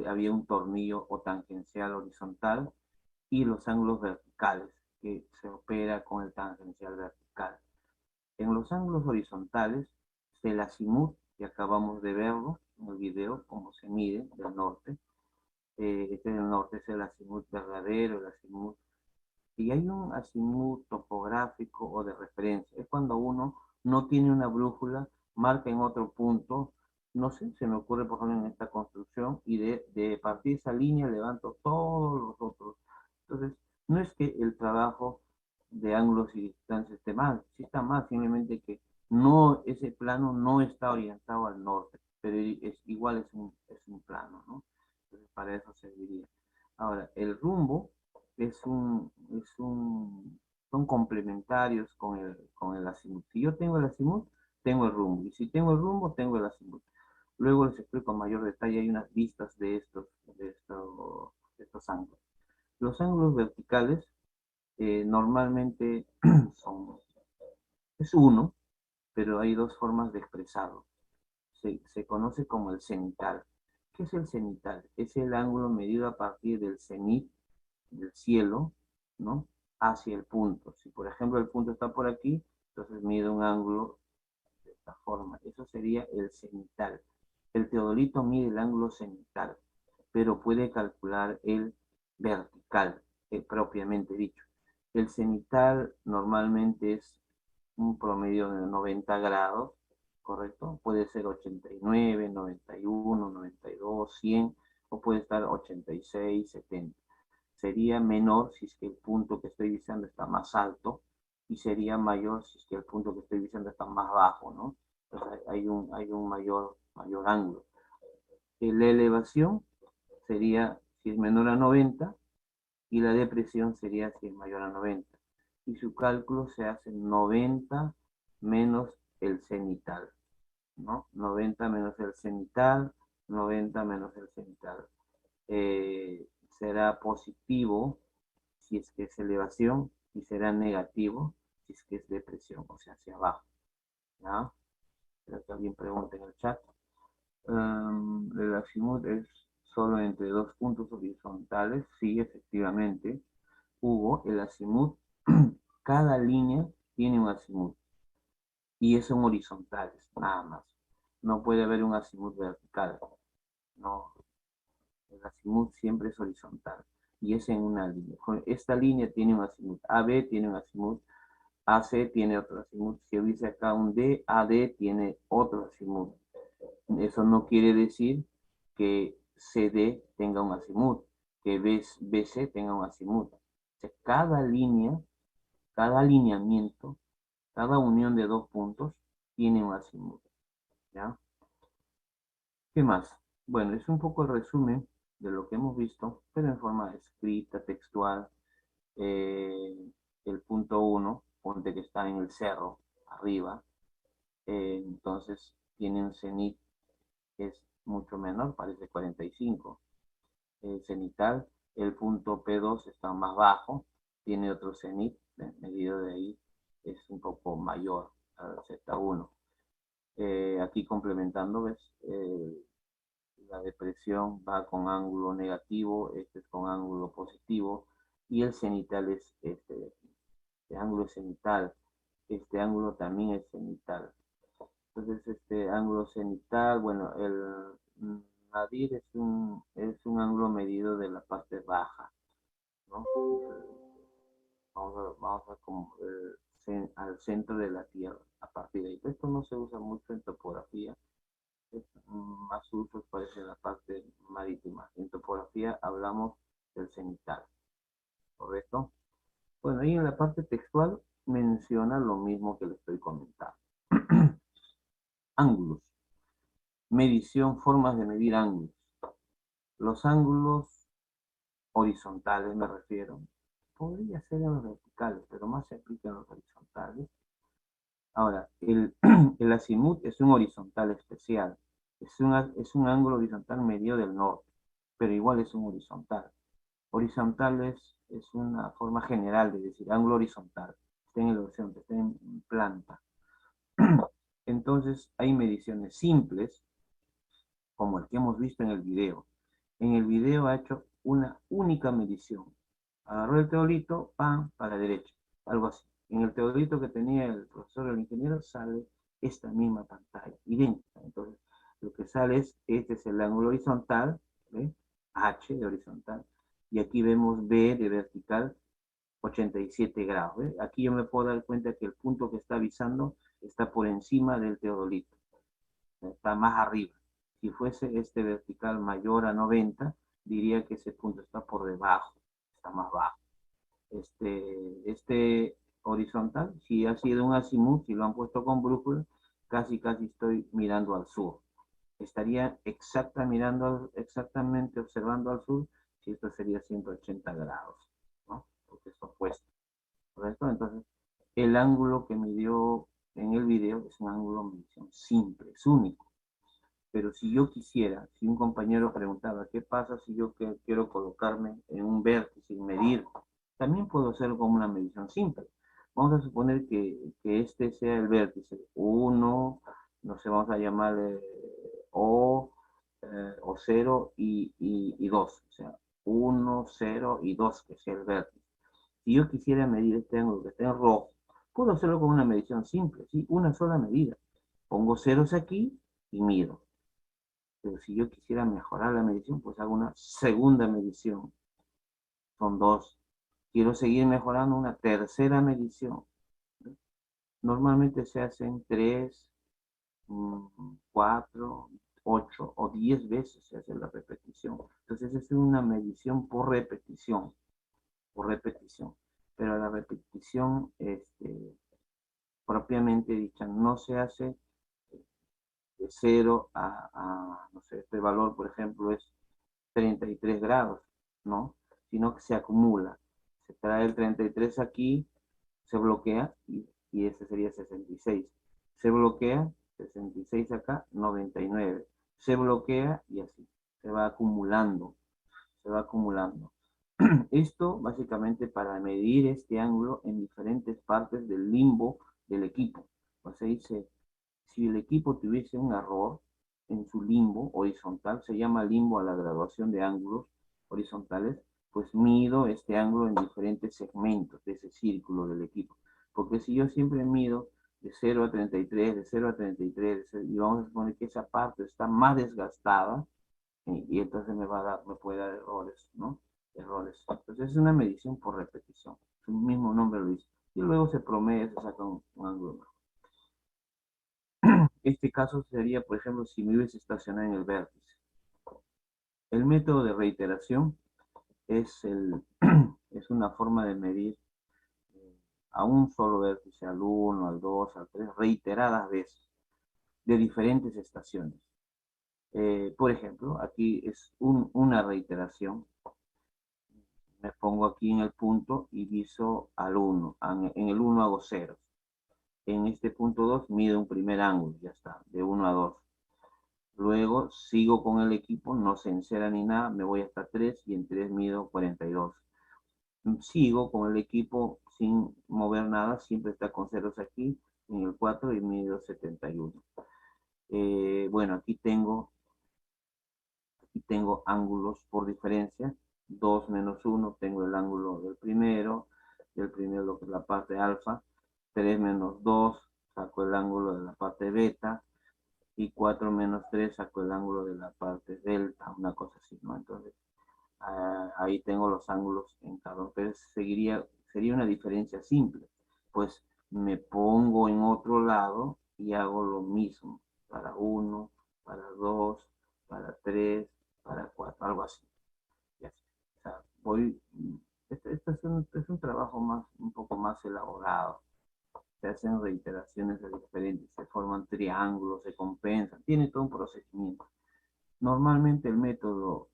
había un tornillo o tangencial horizontal y los ángulos verticales, que se opera con el tangencial vertical. En los ángulos horizontales, el azimut, que acabamos de verlo en el video, cómo se mide del norte. Este del norte es el azimut verdadero, el azimut. Y hay un azimut topográfico o de referencia. Es cuando uno no tiene una brújula, marca en otro punto, no sé, se me ocurre por ejemplo en esta construcción, y de partir de esa línea levanto todos los otros. Entonces, no es que el trabajo de ángulos y distancias esté mal, sí está mal, simplemente que no, ese plano no está orientado al norte, pero igual es un plano, ¿no? Entonces, para eso serviría. Ahora, el rumbo son complementarios con el azimut. Si yo tengo el azimut, tengo el rumbo. Y si tengo el rumbo, tengo el azimut. Luego les explico en mayor detalle, hay unas vistas de estos ángulos. Los ángulos verticales normalmente es uno, pero hay dos formas de expresarlo. Se conoce como el cenital. ¿Qué es el cenital? Es el ángulo medido a partir del cenit del cielo, ¿no? Hacia el punto. Si por ejemplo el punto está por aquí, entonces mide un ángulo de esta forma. Eso sería el cenital. El teodolito mide el ángulo cenital, pero puede calcular el vertical, propiamente dicho. El cenital normalmente es un promedio de 90 grados, ¿correcto? Puede ser 89, 91, 92, 100, o puede estar 86, 70. Sería menor si es que el punto que estoy visando está más alto, y sería mayor si es que el punto que estoy visando está más bajo, ¿no? Entonces hay un mayor ángulo. La elevación sería si es menor a 90, y la depresión sería si es mayor a 90. Y su cálculo se hace 90 menos el cenital, ¿no? 90 menos el cenital, 90 menos el cenital. Será positivo si es que es elevación, y será negativo si es que es depresión, o sea, hacia abajo, ¿ya? Espero que alguien pregunte en el chat. El azimut es solo entre dos puntos horizontales. Sí, efectivamente, Hugo, el azimut, cada línea tiene un azimut, y son horizontales, nada más. No puede haber un azimut vertical, no. El azimut siempre es horizontal, y es en una línea. Esta línea tiene un azimut, AB tiene un azimut, AC tiene otro azimut. Si hubiese acá un D, AD tiene otro azimut. Eso no quiere decir que CD tenga un azimut, que BC tenga un azimut. O sea, cada línea, cada alineamiento, cada unión de dos puntos tiene un azimut, ¿ya? ¿Qué más? Bueno, es un poco el resumen de lo que hemos visto, pero en forma escrita, textual. El punto 1, ponte que está en el cerro, arriba, entonces tiene un cenit que es mucho menor, parece 45. Cenital, el punto P2 está más bajo, tiene otro cenit, medido de ahí, es un poco mayor al Z1. Aquí complementando, ¿ves? La depresión va con ángulo negativo, este es con ángulo positivo, y el cenital es este ángulo es cenital, este ángulo también es cenital. Entonces, este ángulo cenital, bueno, el nadir es un ángulo medido de la parte baja, ¿no? Vamos a como al centro de la Tierra, a partir de ahí. Esto no se usa mucho en topografía, es más uso parece en la parte marítima. En topografía hablamos del cenital, ¿correcto? Bueno, ahí en la parte textual menciona lo mismo que le estoy comentando. Ángulos. Medición, formas de medir ángulos. Los ángulos horizontales me refiero. Podría ser en los verticales, pero más se aplica en los horizontales. Ahora, el azimut es un horizontal especial. Es un ángulo horizontal medio del norte, pero igual es un horizontal. Horizontal es una forma general de decir ángulo horizontal. Está en el horizonte, está en planta. Entonces, hay mediciones simples, como el que hemos visto en el video, En el video ha hecho una única medición. Agarró el teodolito, pan, para la derecha, algo así. En el teodolito que tenía el profesor o el ingeniero sale esta misma pantalla, idéntica. Entonces, lo que sale es, este es el ángulo horizontal, ¿ve? H de horizontal, y aquí vemos B de vertical, 87 grados. ¿Ve? Aquí yo me puedo dar cuenta que el punto que está avisando está por encima del teodolito, está más arriba. Si fuese este vertical mayor a 90, diría que ese punto está por debajo, está más bajo. Este horizontal, si ha sido un azimut, si lo han puesto con brújula, casi estoy mirando al sur. Estaría exactamente observando al sur, si esto sería 180 grados, ¿no? Porque es opuesto, ¿correcto? Entonces, el ángulo que me dio en el video es un ángulo de medición simple, es único. Pero si yo quisiera, si un compañero preguntaba, ¿qué pasa si yo quiero colocarme en un vértice y medir? También puedo hacerlo con una medición simple. Vamos a suponer que este sea el vértice 1, no sé, vamos a llamarle o 0 y 2. O sea, 1, 0 y 2, que sea el vértice. Si yo quisiera medir este ángulo que está en rojo, puedo hacerlo con una medición simple, ¿sí? Una sola medida. Pongo ceros aquí y mido. Pero si yo quisiera mejorar la medición, pues hago una segunda medición. Son dos. Quiero seguir mejorando una tercera medición. Normalmente se hacen 3, 4, 8 o 10 veces se hace la repetición. Entonces es una medición por repetición, por repetición. Pero la repetición propiamente dicha no se hace de 0 no sé, este valor, por ejemplo, es 33 grados, ¿no? Sino que se acumula. Se trae el 33 aquí, se bloquea y ese sería 66. Se bloquea, 66 acá, 99. Se bloquea y así. Se va acumulando, se va acumulando. Esto básicamente para medir este ángulo en diferentes partes del limbo del equipo. O sea, dice, si el equipo tuviese un error en su limbo horizontal, se llama limbo a la graduación de ángulos horizontales, pues mido este ángulo en diferentes segmentos de ese círculo del equipo. Porque si yo siempre mido de 0 a 33, de 0 a 33, y vamos a suponer que esa parte está más desgastada, y entonces me puede dar errores, ¿no? Errores. Entonces es una medición por repetición. Su mismo nombre lo dice. Y luego se promedia, se saca un ángulo. Este caso sería, por ejemplo, si me hubiese estacionado en el vértice. El método de reiteración es una forma de medir a un solo vértice, al 1, al 2, al 3, reiteradas veces, de diferentes estaciones. Por ejemplo, aquí es una reiteración. Me pongo aquí en el punto y viso al 1. En el 1 hago ceros. En este punto 2 mido un primer ángulo, ya está, de 1 a 2. Luego sigo con el equipo, no se encera ni nada, me voy hasta 3 y en 3 mido 42. Sigo con el equipo sin mover nada, siempre está con ceros aquí, en el 4 y mido 71. Bueno, aquí tengo ángulos por diferencia, 2 menos 1, tengo el ángulo del primero lo que es la parte alfa, 3 menos 2, saco el ángulo de la parte beta, y 4 menos 3 saco el ángulo de la parte delta, una cosa así, ¿no? Entonces, ahí tengo los ángulos en cada uno, pero sería una diferencia simple, pues me pongo en otro lado y hago lo mismo, para uno, para 2, para 3, para 4, algo así. Ya. O sea, este es un trabajo un poco más elaborado. Se hacen reiteraciones de diferentes, se forman triángulos, se compensan, tiene todo un procedimiento. Normalmente el método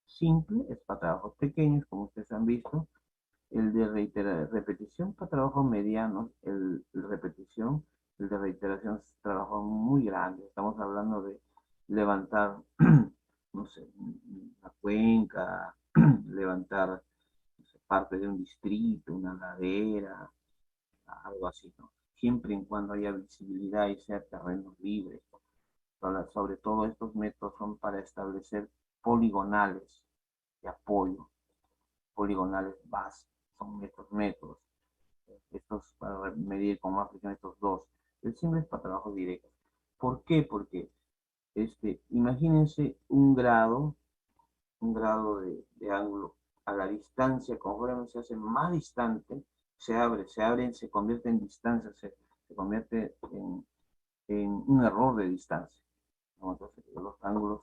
simple es para trabajos pequeños, como ustedes han visto, el de repetición para trabajos medianos, el de reiteración es trabajo muy grande, estamos hablando de levantar, no sé, una cuenca, levantar, no sé, parte de un distrito, una ladera, algo así, ¿no? Siempre y cuando haya visibilidad y sea terreno libre. Sobre todo estos métodos son para establecer poligonales de apoyo, poligonales base, son estos métodos. Estos para medir con más precisión estos dos. El simple es para trabajo directo. ¿Por qué? Porque imagínense un grado de ángulo a la distancia, conforme se hace más distante, se convierte en distancia, se convierte en un error de distancia, ¿no? Entonces, los ángulos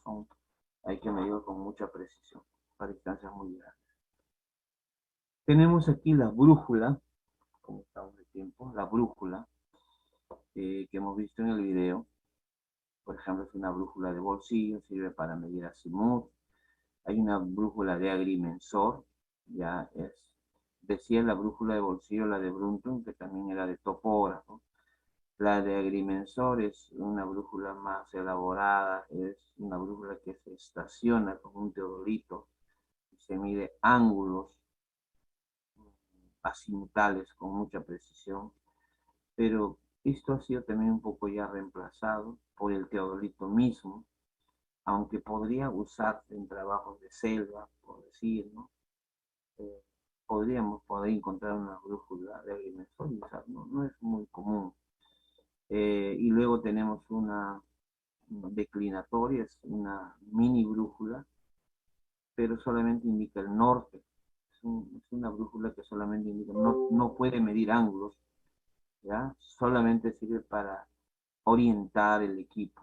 hay que medirlos con mucha precisión, para distancias muy grandes. Tenemos aquí la brújula, como estamos de tiempo, la brújula que hemos visto en el video. Por ejemplo, es una brújula de bolsillo, sirve para medir azimut. Hay una brújula de agrimensor, decía la brújula de bolsillo, la de Brunton, que también era de topógrafo. La de agrimensor es una brújula más elaborada, es una brújula que se estaciona con un teodolito y se mide ángulos azimutales con mucha precisión, pero esto ha sido también un poco ya reemplazado por el teodolito mismo, aunque podría usarse en trabajos de selva, por decir, ¿no? Eh, podríamos poder encontrar una brújula de agrimensor y usar, no es muy común. Y luego tenemos una declinatoria, es una mini brújula, pero solamente indica el norte. Es una brújula que solamente indica, no puede medir ángulos, ¿ya? Solamente sirve para orientar el equipo.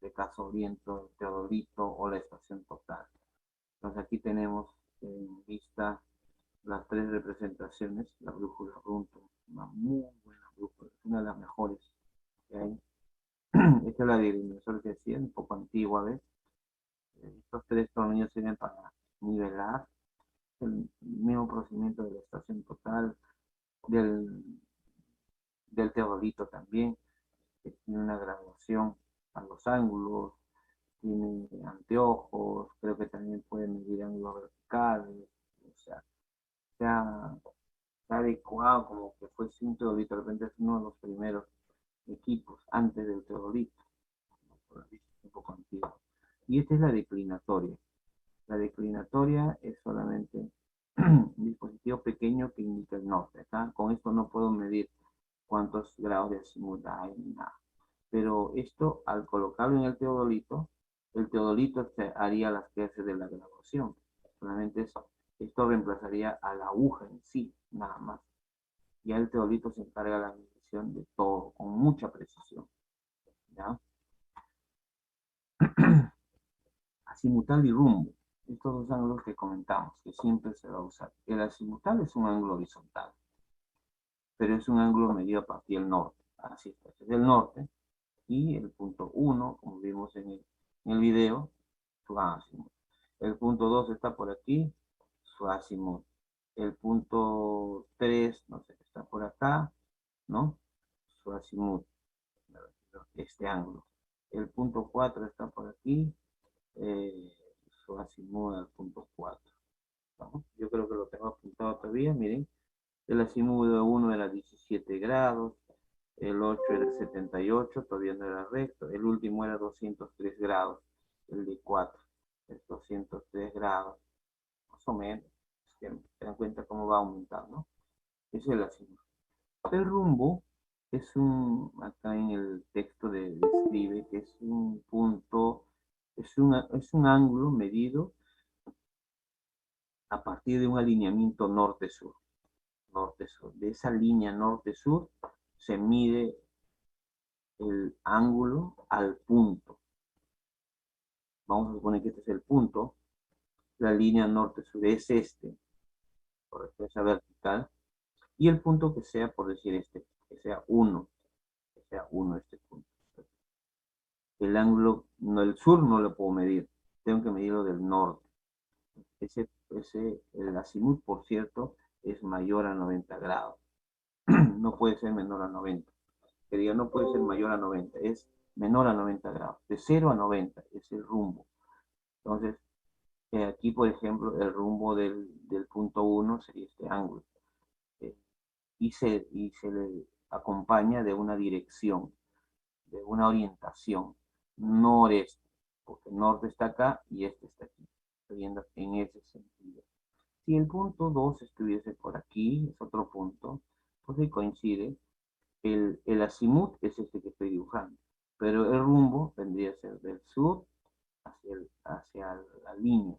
De caso oriento el teodolito o la estación total. Entonces aquí tenemos en vista las tres representaciones, la brújula Runto, una muy buena brújula, una de las mejores que hay. Esta es la de dimensión que decía, un poco antigua, ¿ves? Estos tres tornillos sirven para nivelar el mismo procedimiento de la estación total, del, del teodolito también, que tiene una graduación a los ángulos, tiene anteojos, creo que también puede medir ángulos verticales, o sea, se ha adecuado como que fuese un teodolito, de repente es uno de los primeros equipos antes del teodolito, un poco antiguo. Y esta es la declinatoria. La declinatoria es solamente un dispositivo pequeño que indica el norte. Acá con esto no puedo medir cuántos grados de azimut hay ni nada. Pero esto, al colocarlo en el teodolito haría las clases de la graduación. Solamente esto reemplazaría a la aguja en sí, nada más. Ya el teodolito se encarga de la medición de todo, con mucha precisión. ¿Ya? Azimutal y rumbo. Estos dos ángulos que comentamos, que siempre se va a usar. El azimutal es un ángulo horizontal, pero es un ángulo medido a partir del norte. Así está, es el norte. Y el punto 1, como vimos en el video, su azimut. El punto 2 está por aquí, su azimut. El punto 3, no sé, está por acá, ¿no? Su azimut, este ángulo. El punto 4 está por aquí, su azimut al punto 4. ¿No? Yo creo que lo tengo apuntado todavía, miren. El azimut de 1 era 17 grados, el 8 era 78, todavía no era recto, el último era 203 grados, el de 4 es 203 grados, más o menos, se dan cuenta cómo va a aumentar, ¿no? Ese es el azimut. El rumbo acá en el texto describe que es un punto, es un ángulo medido a partir de un alineamiento norte-sur. Norte-sur. De esa línea norte-sur se mide el ángulo al punto. Vamos a suponer que este es el punto. La línea norte-sur es por esa vertical. Y el punto que sea, por decir que sea 1. Que sea 1 este punto. El ángulo del sur no lo puedo medir. Tengo que medirlo del norte. El azimut, por cierto, es mayor a 90 grados. No puede ser menor a 90. Que diga, no puede ser mayor a 90, es menor a 90 grados. De 0 a 90 es el rumbo. Entonces, aquí, por ejemplo, el rumbo del punto 1 sería este ángulo. Y se le acompaña de una dirección, de una orientación noreste. porque el norte está acá y este está aquí. Estoy viendo en ese sentido. Si el punto 2 estuviese por aquí, es otro punto, pues ahí coincide. El azimut es este que estoy dibujando, pero el rumbo vendría a ser del sur hacia la línea.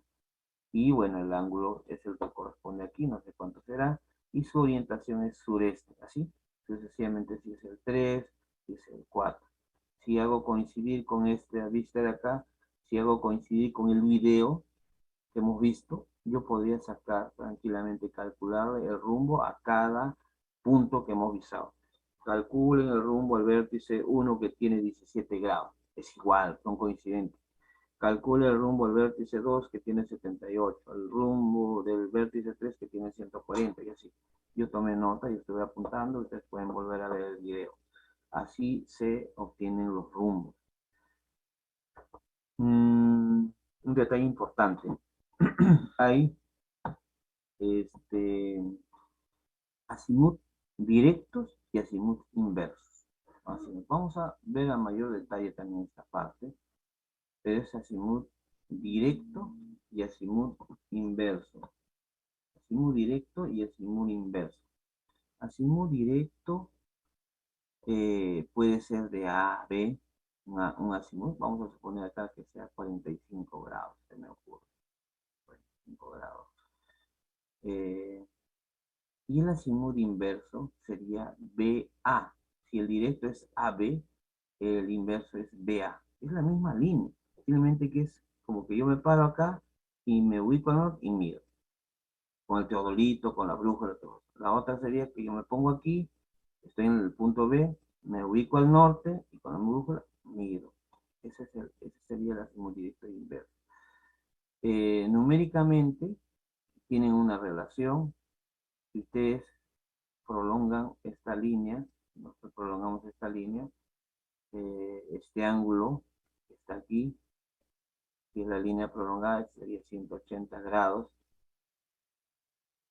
Y bueno, el ángulo es el que corresponde aquí, no sé cuánto será, y su orientación es sureste, así, sucesivamente si es el 3, si es el 4. Si hago coincidir con esta vista de acá, si hago coincidir con el video que hemos visto, yo podría sacar tranquilamente, calcular el rumbo a cada punto que hemos visado. Calculen el rumbo al vértice 1 que tiene 17 grados. Es igual, son coincidentes. Calcule el rumbo al vértice 2 que tiene 78, el rumbo del vértice 3 que tiene 140 y así. Yo tomé nota y estoy apuntando, ustedes pueden volver a ver el video. Así se obtienen los rumbos. Un detalle importante. Hay azimut directos y azimut inversos. Así, vamos a ver a mayor detalle también esta parte. Pero es azimut directo y azimut inverso. Azimut directo y azimut inverso. Azimut directo puede ser de A a B, un azimut, vamos a suponer acá que sea 45 grados, se me ocurre, 45 grados. Y el azimut inverso sería BA. Si el directo es AB, el inverso es BA. Es la misma línea, simplemente que es como que yo me paro acá y me ubico al norte y miro. Con el teodolito, con la brújula, todo. La otra sería que yo me pongo aquí, estoy en el punto B, me ubico al norte y con la brújula miro. Ese sería el azimut directo e inverso. Numéricamente tienen una relación. Si ustedes prolongan esta línea, nosotros prolongamos esta línea, este ángulo que está aquí, que es la línea prolongada, sería 180 grados,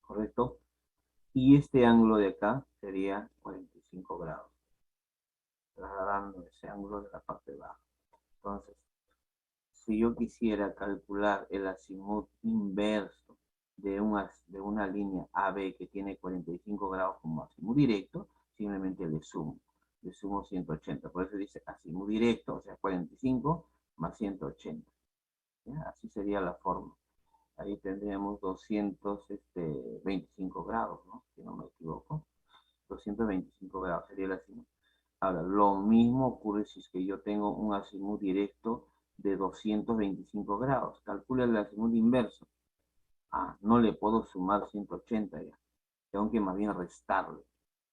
¿correcto? Y este ángulo de acá sería 45 grados, trasladando ese ángulo de la parte baja. Entonces, si yo quisiera calcular el azimut inverso de una línea AB que tiene 45 grados como azimut directo, simplemente le sumo 180. Por eso dice azimut directo, o sea, 45 más 180. ¿Ya? Así sería la forma. Ahí tendríamos 225 grados, ¿no? Si no me equivoco. 225 grados sería el azimut. Ahora, lo mismo ocurre si es que yo tengo un azimut directo de 225 grados. Calcula el azimut inverso. No le puedo sumar 180 ya. Tengo que más bien restarle.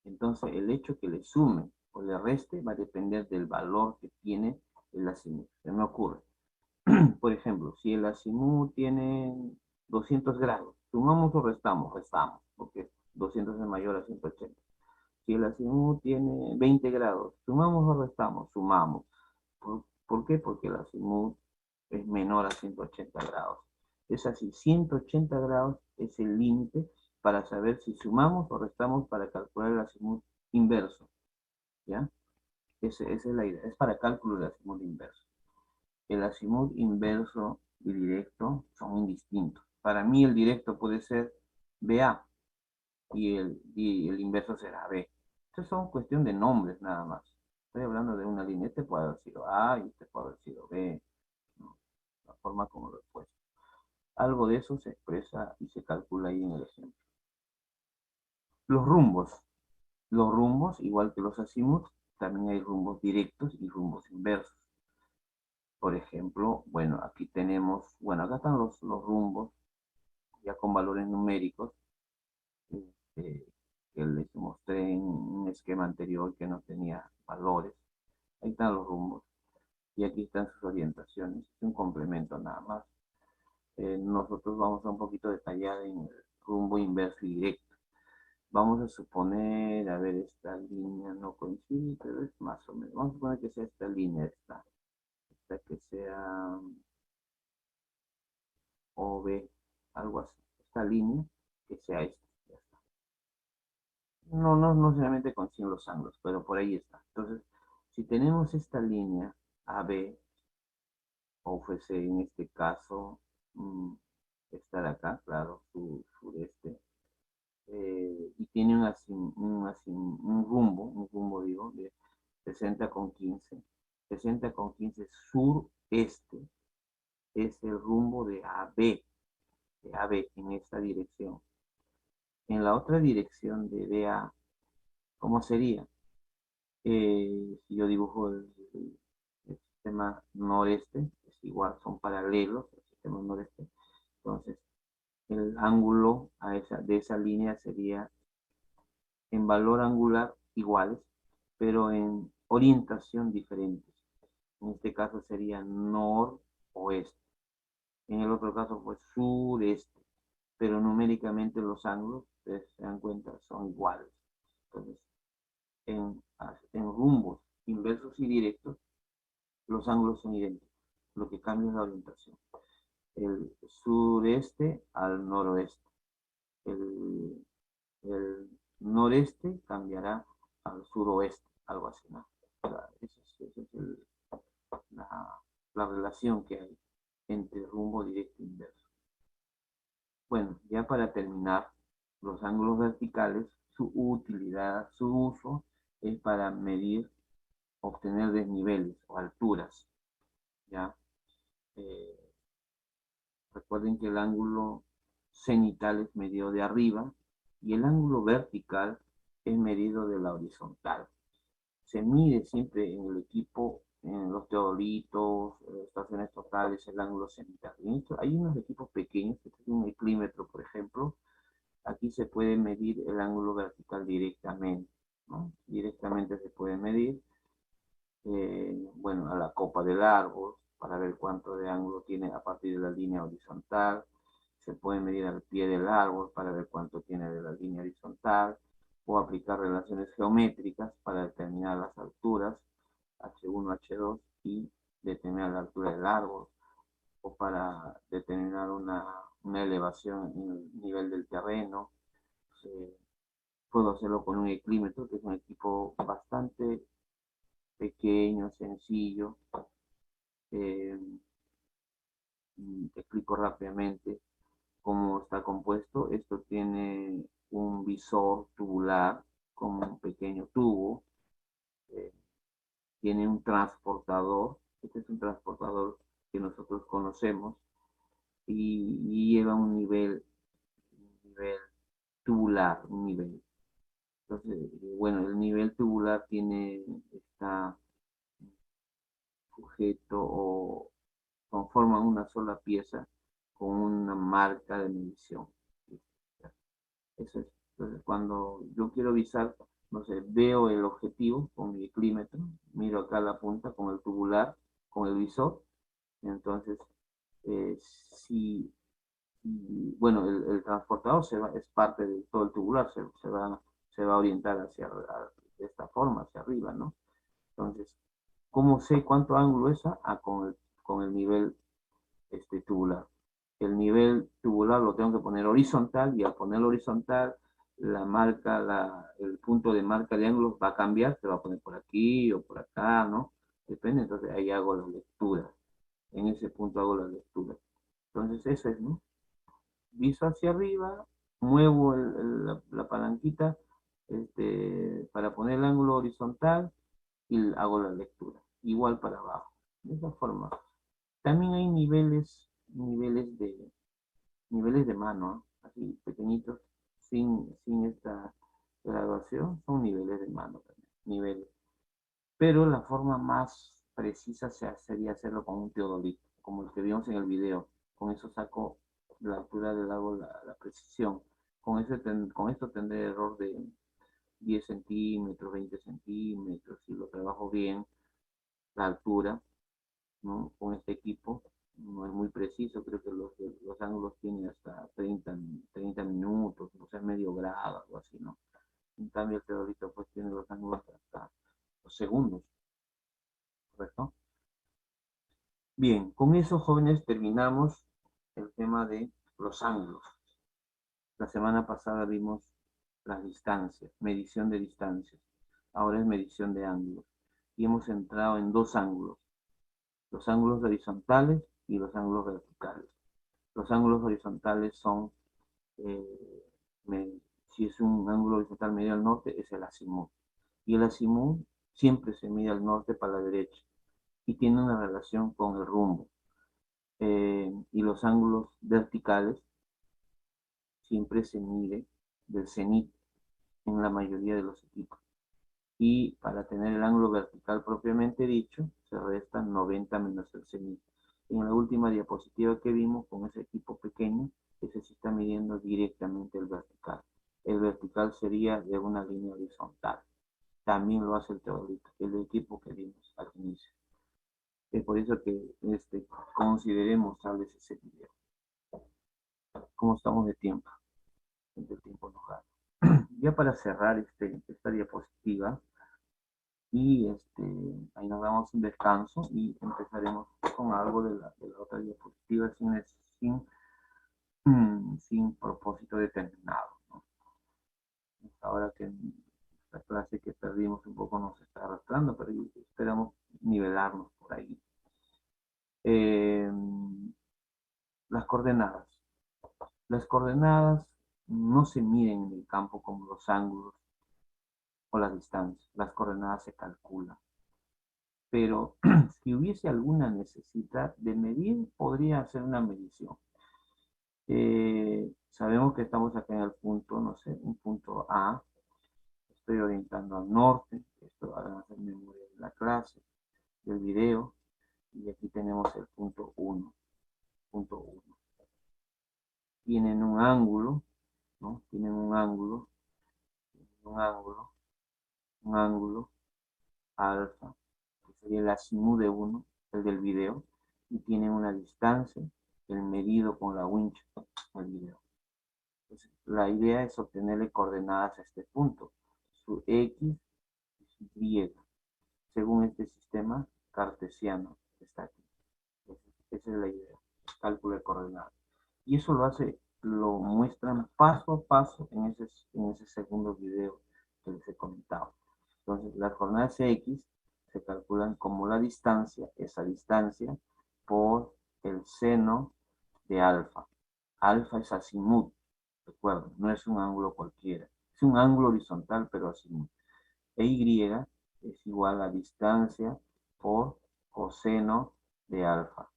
Entonces, el hecho que le sume o le reste va a depender del valor que tiene el azimut. Se me ocurre. Por ejemplo, si el azimut tiene 200 grados, ¿sumamos o restamos? Restamos, porque 200 es mayor a 180. Si el azimut tiene 20 grados, ¿sumamos o restamos? Sumamos. ¿Por qué? Porque el azimut es menor a 180 grados. Es así, 180 grados es el límite para saber si sumamos o restamos para calcular el azimut inverso. ¿Ya? Esa es la idea, es para cálculo del azimut inverso. El azimut inverso y directo son indistintos. Para mí el directo puede ser BA y el inverso será B. Estas son cuestión de nombres nada más. Estoy hablando de una línea. Este puede haber sido A y este puede haber sido B. ¿No? La forma como lo he puesto. Algo de eso se expresa y se calcula ahí en el ejemplo. Los rumbos. Los rumbos, igual que los azimuts, también hay rumbos directos y rumbos inversos. Por ejemplo, bueno, aquí tenemos, bueno, acá están los rumbos ya con valores numéricos este, que les mostré en un esquema anterior que no tenía valores. Ahí están los rumbos y aquí están sus orientaciones. Es un complemento nada más. Nosotros vamos a un poquito detallar en el rumbo inverso y directo. Vamos a suponer, a ver, esta línea no coincide, pero es más o menos. Vamos a suponer que sea esta línea, esta que sea OB, algo así. Esta línea que sea esta. Ya está. No necesariamente consiguen los ángulos, pero por ahí está. Entonces, si tenemos esta línea AB, o fuese en este caso, estar acá, claro, sureste, y tiene un rumbo digo, de 60,15. 60,15 sureste es el rumbo de AB en esta dirección. En la otra dirección de BA, ¿cómo sería? Si yo dibujo el sistema noreste, es igual, son paralelos al sistema noreste. Entonces, el ángulo de esa línea sería en valor angular iguales, pero en orientación diferentes. En este caso sería noroeste. En el otro caso fue sureste, pero numéricamente los ángulos, ustedes se dan cuenta, son iguales. Entonces, en rumbos inversos y directos, los ángulos son idénticos. Lo que cambia es la orientación. El sureste al noroeste. El, el noreste cambiará al suroeste, algo así, ¿no? O sea, esa es la relación que hay entre rumbo directo e inverso. Bueno, ya para terminar, los ángulos verticales, su utilidad, su uso es para medir, obtener desniveles o alturas, ¿ya? Eh, Recuerden que el ángulo cenital es medido de arriba y el ángulo vertical es medido de la horizontal. Se mide siempre en el equipo, en los teodolitos, estaciones totales, el ángulo cenital. Hay unos equipos pequeños, este es un eclímetro, por ejemplo. Aquí se puede medir el ángulo vertical directamente, ¿no? Directamente se puede medir, bueno, a la copa del árbol, para ver cuánto de ángulo tiene a partir de la línea horizontal. Se puede medir al pie del árbol para ver cuánto tiene de la línea horizontal, o aplicar relaciones geométricas para determinar las alturas, H1, H2, y determinar la altura del árbol, o para determinar una elevación en el nivel del terreno. Eh, Puedo hacerlo con un eclímetro, que es un equipo bastante pequeño, sencillo. Eh, Te explico rápidamente cómo está compuesto. Esto tiene un visor tubular con un pequeño tubo. eh, Tiene un transportador. Este es un transportador que nosotros conocemos y lleva un nivel tubular, un nivel. Entonces, bueno, el nivel tubular está sujeto o conforman una sola pieza con una marca de medición. Eso es. Entonces, cuando yo quiero visar, no sé, veo el objetivo con mi eclímetro, miro acá la punta con el tubular, con el visor, entonces, si, bueno, el transportador es parte de todo el tubular, se va a orientar de esta forma, hacia arriba, ¿no? Entonces, ¿cómo sé cuánto ángulo es? Con el nivel tubular. El nivel tubular lo tengo que poner horizontal y al ponerlo horizontal, el punto de marca de ángulos va a cambiar, se va a poner por aquí o por acá, ¿no? Depende, entonces ahí hago la lectura. En ese punto hago la lectura. Entonces eso es, ¿no? Viso hacia arriba, muevo la palanquita para poner el ángulo horizontal y hago la lectura. Igual para abajo. De esa forma. También hay niveles de mano, ¿eh? Así pequeñitos, sin esta graduación, son niveles de mano también, niveles. Pero la forma más precisa sería hacerlo con un teodolito, como el que vimos en el video. Con eso saco la altura del lago, la precisión. Con esto tendré error de 10 centímetros, 20 centímetros, si lo trabajo bien, la altura, ¿no? Con este equipo. No es muy preciso, creo que los ángulos tienen hasta 30 minutos, o sea, medio grado, algo así, ¿no? En cambio, el teodolito pues tiene los ángulos hasta los segundos, ¿correcto? Bien, con eso, jóvenes, terminamos el tema de los ángulos. La semana pasada vimos las distancias, medición de distancias. Ahora es medición de ángulos. Y hemos entrado en dos ángulos. los ángulos horizontales y los ángulos verticales. Los ángulos horizontales son, eh, si es un ángulo horizontal medido al norte, es el azimut. Y el azimut siempre se mide al norte para la derecha y tiene una relación con el rumbo. Y los ángulos verticales siempre se mide del cenit en la mayoría de los equipos. Y para tener el ángulo vertical propiamente dicho, se resta 90 menos el cenit. En la última diapositiva que vimos con ese equipo pequeño, ese se está midiendo directamente el vertical. El vertical sería de una línea horizontal. También lo hace el teórico, el equipo que vimos al inicio. Es por eso que consideremos tal vez ese video. ¿Cómo estamos de tiempo? El tiempo nos gana. Ya para cerrar esta diapositiva, y ahí nos damos un descanso y empezaremos con algo de la otra diapositiva sin, sin propósito determinado, ¿no? Ahora que la clase que perdimos un poco nos está arrastrando, pero esperamos nivelarnos por ahí. Eh, las coordenadas. Las coordenadas no se miden en el campo como los ángulos o las distancias. Las coordenadas se calculan. Pero si hubiese alguna necesidad de medir, podría hacer una medición. Sabemos que estamos acá en el punto, no sé, un punto A. Estoy orientando al norte. Esto va a hacer memoria de la clase, del video. Y aquí tenemos el punto 1. Punto 1. Tienen un ángulo, ¿no? Tienen un ángulo, un ángulo, un ángulo alfa, que sería el azimut de 1, el del video, y tienen una distancia, el medido con la winch, el video. Entonces, la idea es obtenerle coordenadas a este punto, su X y su Y, según este sistema cartesiano que está aquí. Esa es la idea, cálculo de coordenadas. Y eso lo muestran paso a paso en ese segundo video que les he comentado. Entonces, las coordenadas X se calculan como la distancia, esa distancia, por el seno de alfa. Alfa es azimut, recuerden, no es un ángulo cualquiera. Es un ángulo horizontal, pero azimut. E Y es igual a distancia por coseno de alfa.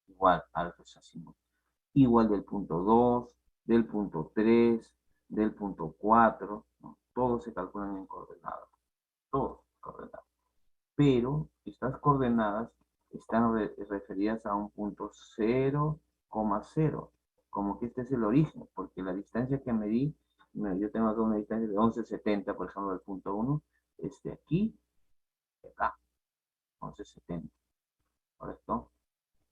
Igual, alfa es azimut. Igual del punto 2, del punto 3, del punto 4, ¿no? Todos se calculan en coordenadas. Todos coordenadas. Pero estas coordenadas están referidas a un punto 0,0, como que este es el origen, porque la distancia que medí, yo tengo acá una distancia de 11,70, por ejemplo, del punto 1, es de aquí, de acá, 11,70, ¿correcto?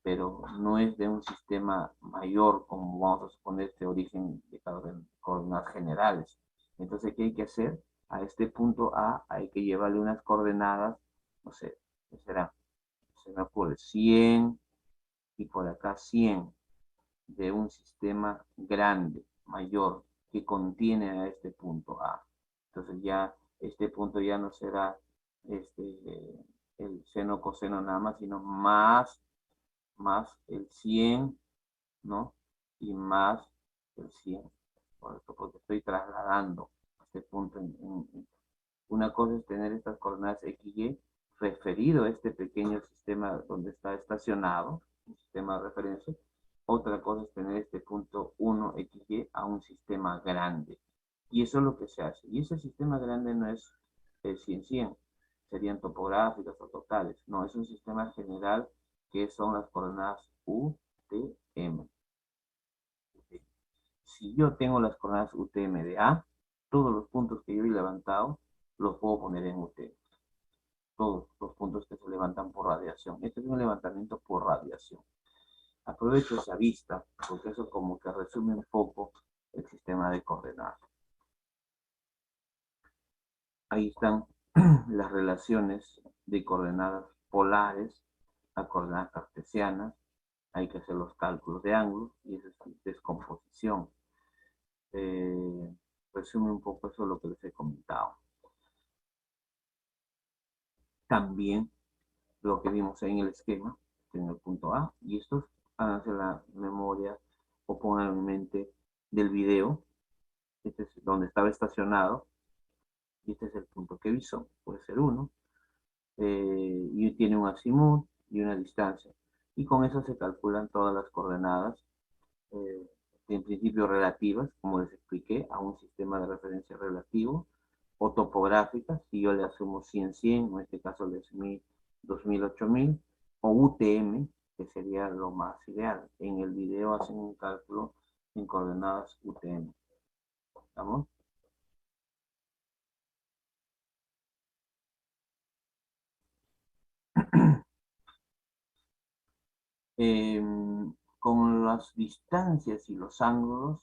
Pero no es de un sistema mayor, como vamos a suponer este origen de coordenadas generales. Entonces, ¿qué hay que hacer? A este punto A hay que llevarle unas coordenadas, no sé, ¿qué será? Se me ocurre 100 y por acá 100 de un sistema grande, mayor, que contiene a este punto A. Entonces ya este punto ya no será el seno coseno nada más, sino más el 100, ¿no? Y más el 100. Por esto, porque estoy trasladando este punto una cosa es tener estas coordenadas X, Y referido a este pequeño sistema donde está estacionado, un sistema de referencia. Otra cosa es tener este punto 1 XY a un sistema grande. Y eso es lo que se hace. Y ese sistema grande no es el 100-100, serían topográficas o totales. No, es un sistema general que son las coordenadas UTM. Si yo tengo las coordenadas UTM de A, todos los puntos que yo he levantado los puedo poner en UTM. Todos los puntos que se levantan por radiación. Este es un levantamiento por radiación. Aprovecho esa vista, porque eso como que resume un poco el sistema de coordenadas. Ahí están las relaciones de coordenadas polares a coordenadas cartesianas. Hay que hacer los cálculos de ángulos y esa es descomposición. Resume un poco eso lo que les he comentado. También lo que vimos en el esquema, estoy en el punto A, y estos háganse la memoria o pongan en mente del video. Este es donde estaba estacionado, y este es el punto que visó, puede ser uno, y tiene un azimut y una distancia. Y con eso se calculan todas las coordenadas, eh, en principio relativas, como les expliqué, a un sistema de referencia relativo, o topográficas, si yo le asumo 100-100, en este caso le asumí 2000-8000, o UTM, que sería lo más ideal. En el video hacen un cálculo en coordenadas UTM. ¿Estamos? Eh, con las distancias y los ángulos,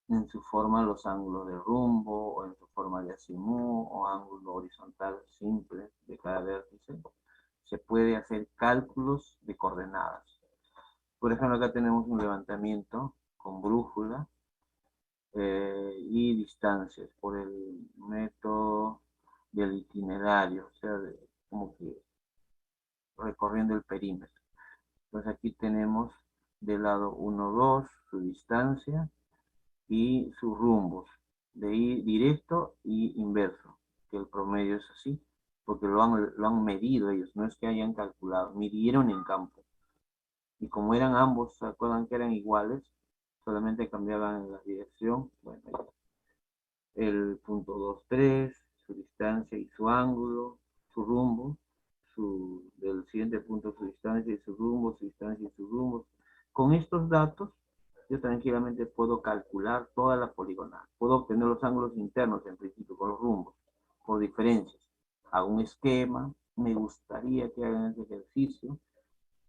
en su forma los ángulos de rumbo, o en su forma de azimut, o ángulo horizontal simple de cada vértice, se puede hacer cálculos de coordenadas. Por ejemplo, acá tenemos un levantamiento con brújula, y distancias por el método del itinerario, o sea, como que recorriendo el perímetro. Entonces aquí tenemos del lado 1, 2 su distancia y sus rumbos, de ir directo y inverso, que el promedio es así, porque lo han medido ellos, no es que hayan calculado, midieron en campo. Y como eran ambos, ¿se acuerdan que eran iguales? Solamente cambiaban la dirección. Bueno, el punto 2 3 su distancia y su ángulo, su rumbo, del siguiente punto su distancia y su rumbo, su distancia y su rumbo. Con estos datos, yo tranquilamente puedo calcular toda la poligonal. Puedo obtener los ángulos internos en principio con los rumbos, por diferencias. Hago un esquema, me gustaría que hagan ese ejercicio,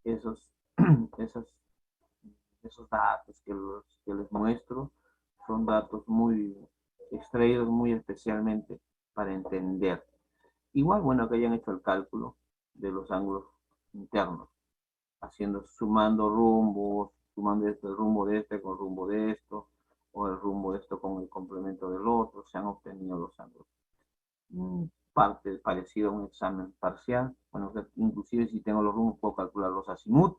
esos, esas, esos datos que les muestro son datos muy extraídos muy especialmente para entender. Igual, bueno, que hayan hecho el cálculo de los ángulos internos, haciendo, sumando rumbos, sumando el rumbo de este con el rumbo de esto, o el rumbo de esto con el complemento del otro, se han obtenido los ángulos. Parte parecido a un examen parcial. Bueno, inclusive si tengo los rumbos puedo calcular los azimut,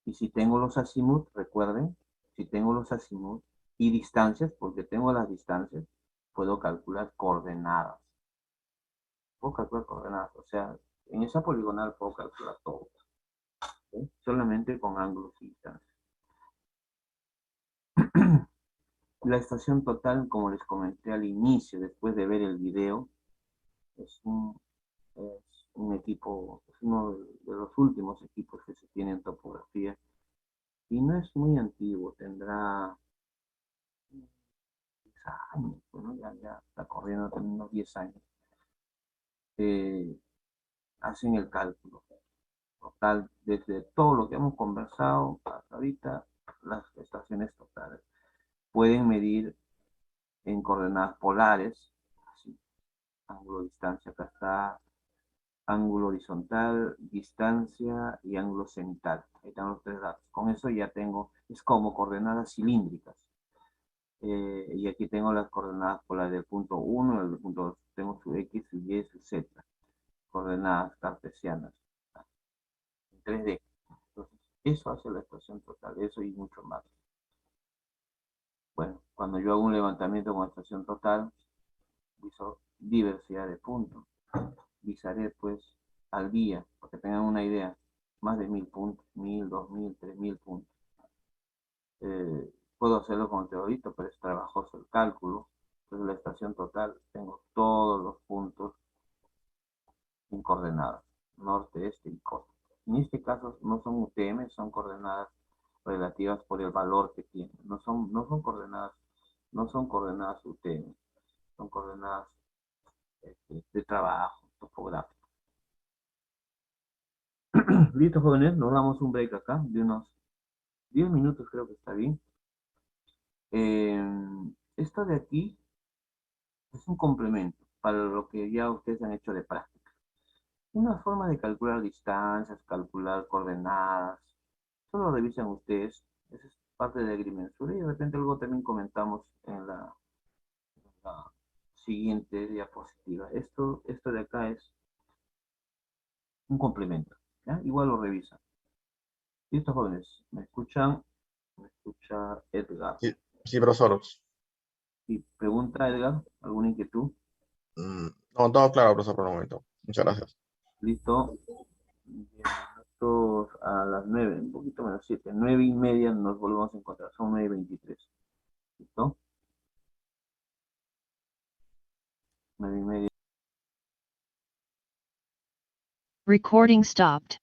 y si tengo los azimut, recuerden, si tengo los azimut y distancias, porque tengo las distancias, puedo calcular coordenadas. Puedo calcular coordenadas, o sea, en esa poligonal puedo calcular todo, ¿sí? Solamente con ángulos y distancias. La estación total, como les comenté al inicio, después de ver el video, es un equipo, es uno de los últimos equipos que se tiene en topografía, y no es muy antiguo, tendrá 10 años, bueno, ya está corriendo también unos 10 años. Eh, Hacen el cálculo total desde todo lo que hemos conversado hasta ahorita, las estaciones totales. Pueden medir en coordenadas polares, así, ángulo, distancia, acá está ángulo horizontal, distancia y ángulo cenital. Ahí están los tres datos. Con eso ya tengo, es como coordenadas cilíndricas. Y aquí tengo las coordenadas polares del punto 1, del punto 2. Tengo su X, su Y, su Z. Coordenadas cartesianas en 3D. Entonces, eso hace la estación total, eso y mucho más. Bueno, cuando yo hago un levantamiento con estación total, viso diversidad de puntos. Visaré pues al día, para que tengan una idea, más de 1000 puntos, 1000, 2000, 3000 puntos. Puedo hacerlo con el teorito, pero es trabajoso el cálculo. Entonces la estación total, tengo todos los puntos en coordenadas, norte, este y costa. En este caso no son UTM, son coordenadas relativas por el valor que tienen. No son coordenadas UTM, son coordenadas de trabajo, topográfico. Listo, jóvenes, nos damos un break acá de unos 10 minutos, creo que está bien. Eh, Esto de aquí es un complemento para lo que ya ustedes han hecho de práctica. Una forma de calcular distancias, calcular coordenadas. Solo revisan ustedes. Esa es parte de agrimensura y de repente luego también comentamos en la siguiente diapositiva. Esto de acá es un complemento. ¿Ya? Igual lo revisan. Listo, jóvenes. ¿Me escuchan? Me escucha Edgar. Sí, sí, profesor. Y pregunta, Edgar, ¿alguna inquietud? No, todo claro, profesor, por el momento. Muchas gracias. Listo. 10 minutos a las 9, un poquito menos 7, 9:30 nos volvemos a encontrar, son 9:23. ¿Listo? 9:30. Recording stopped.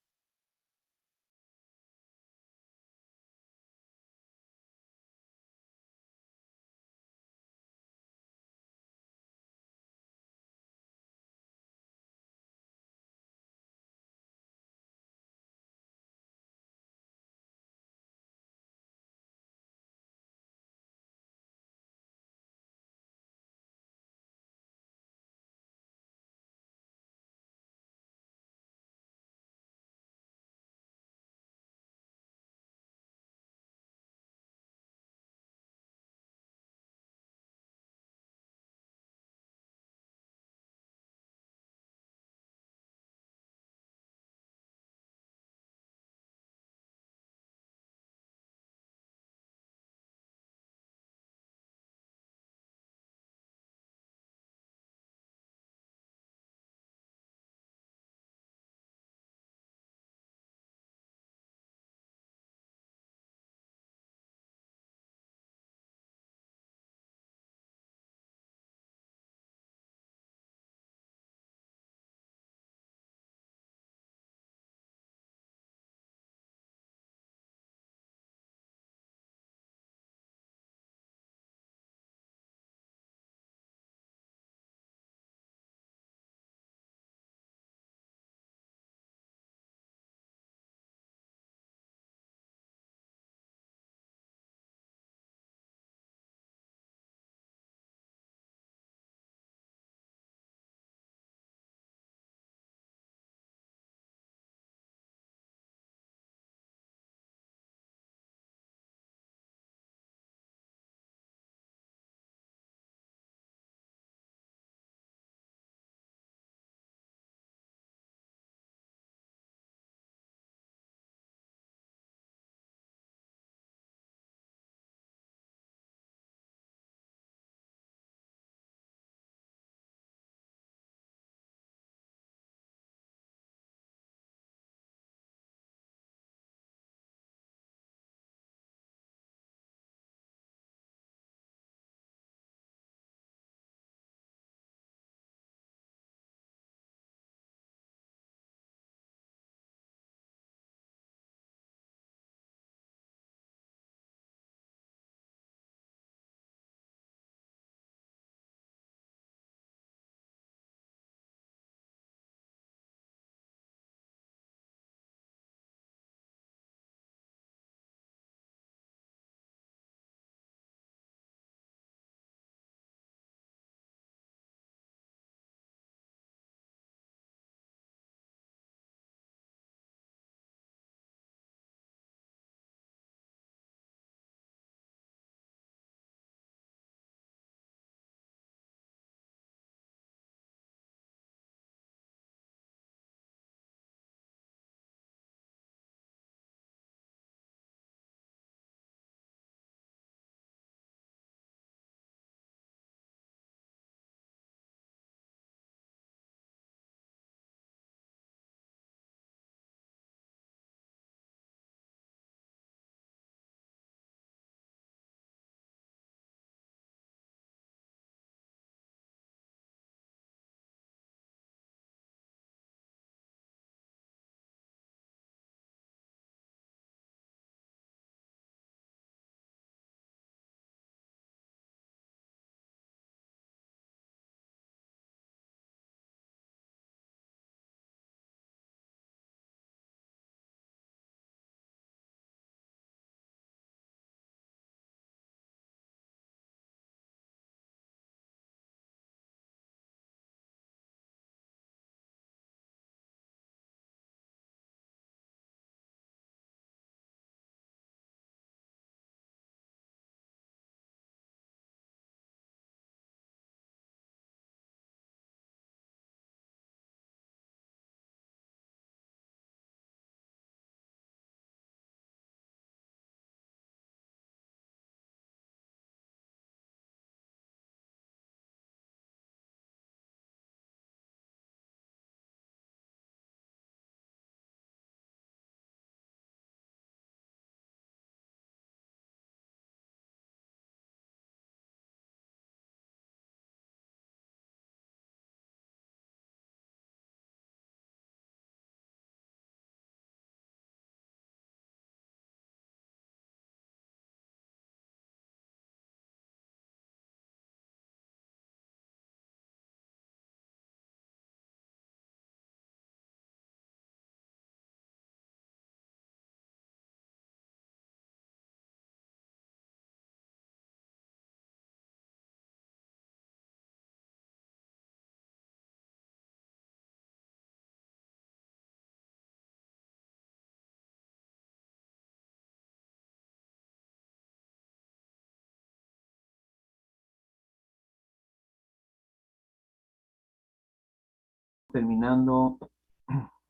terminando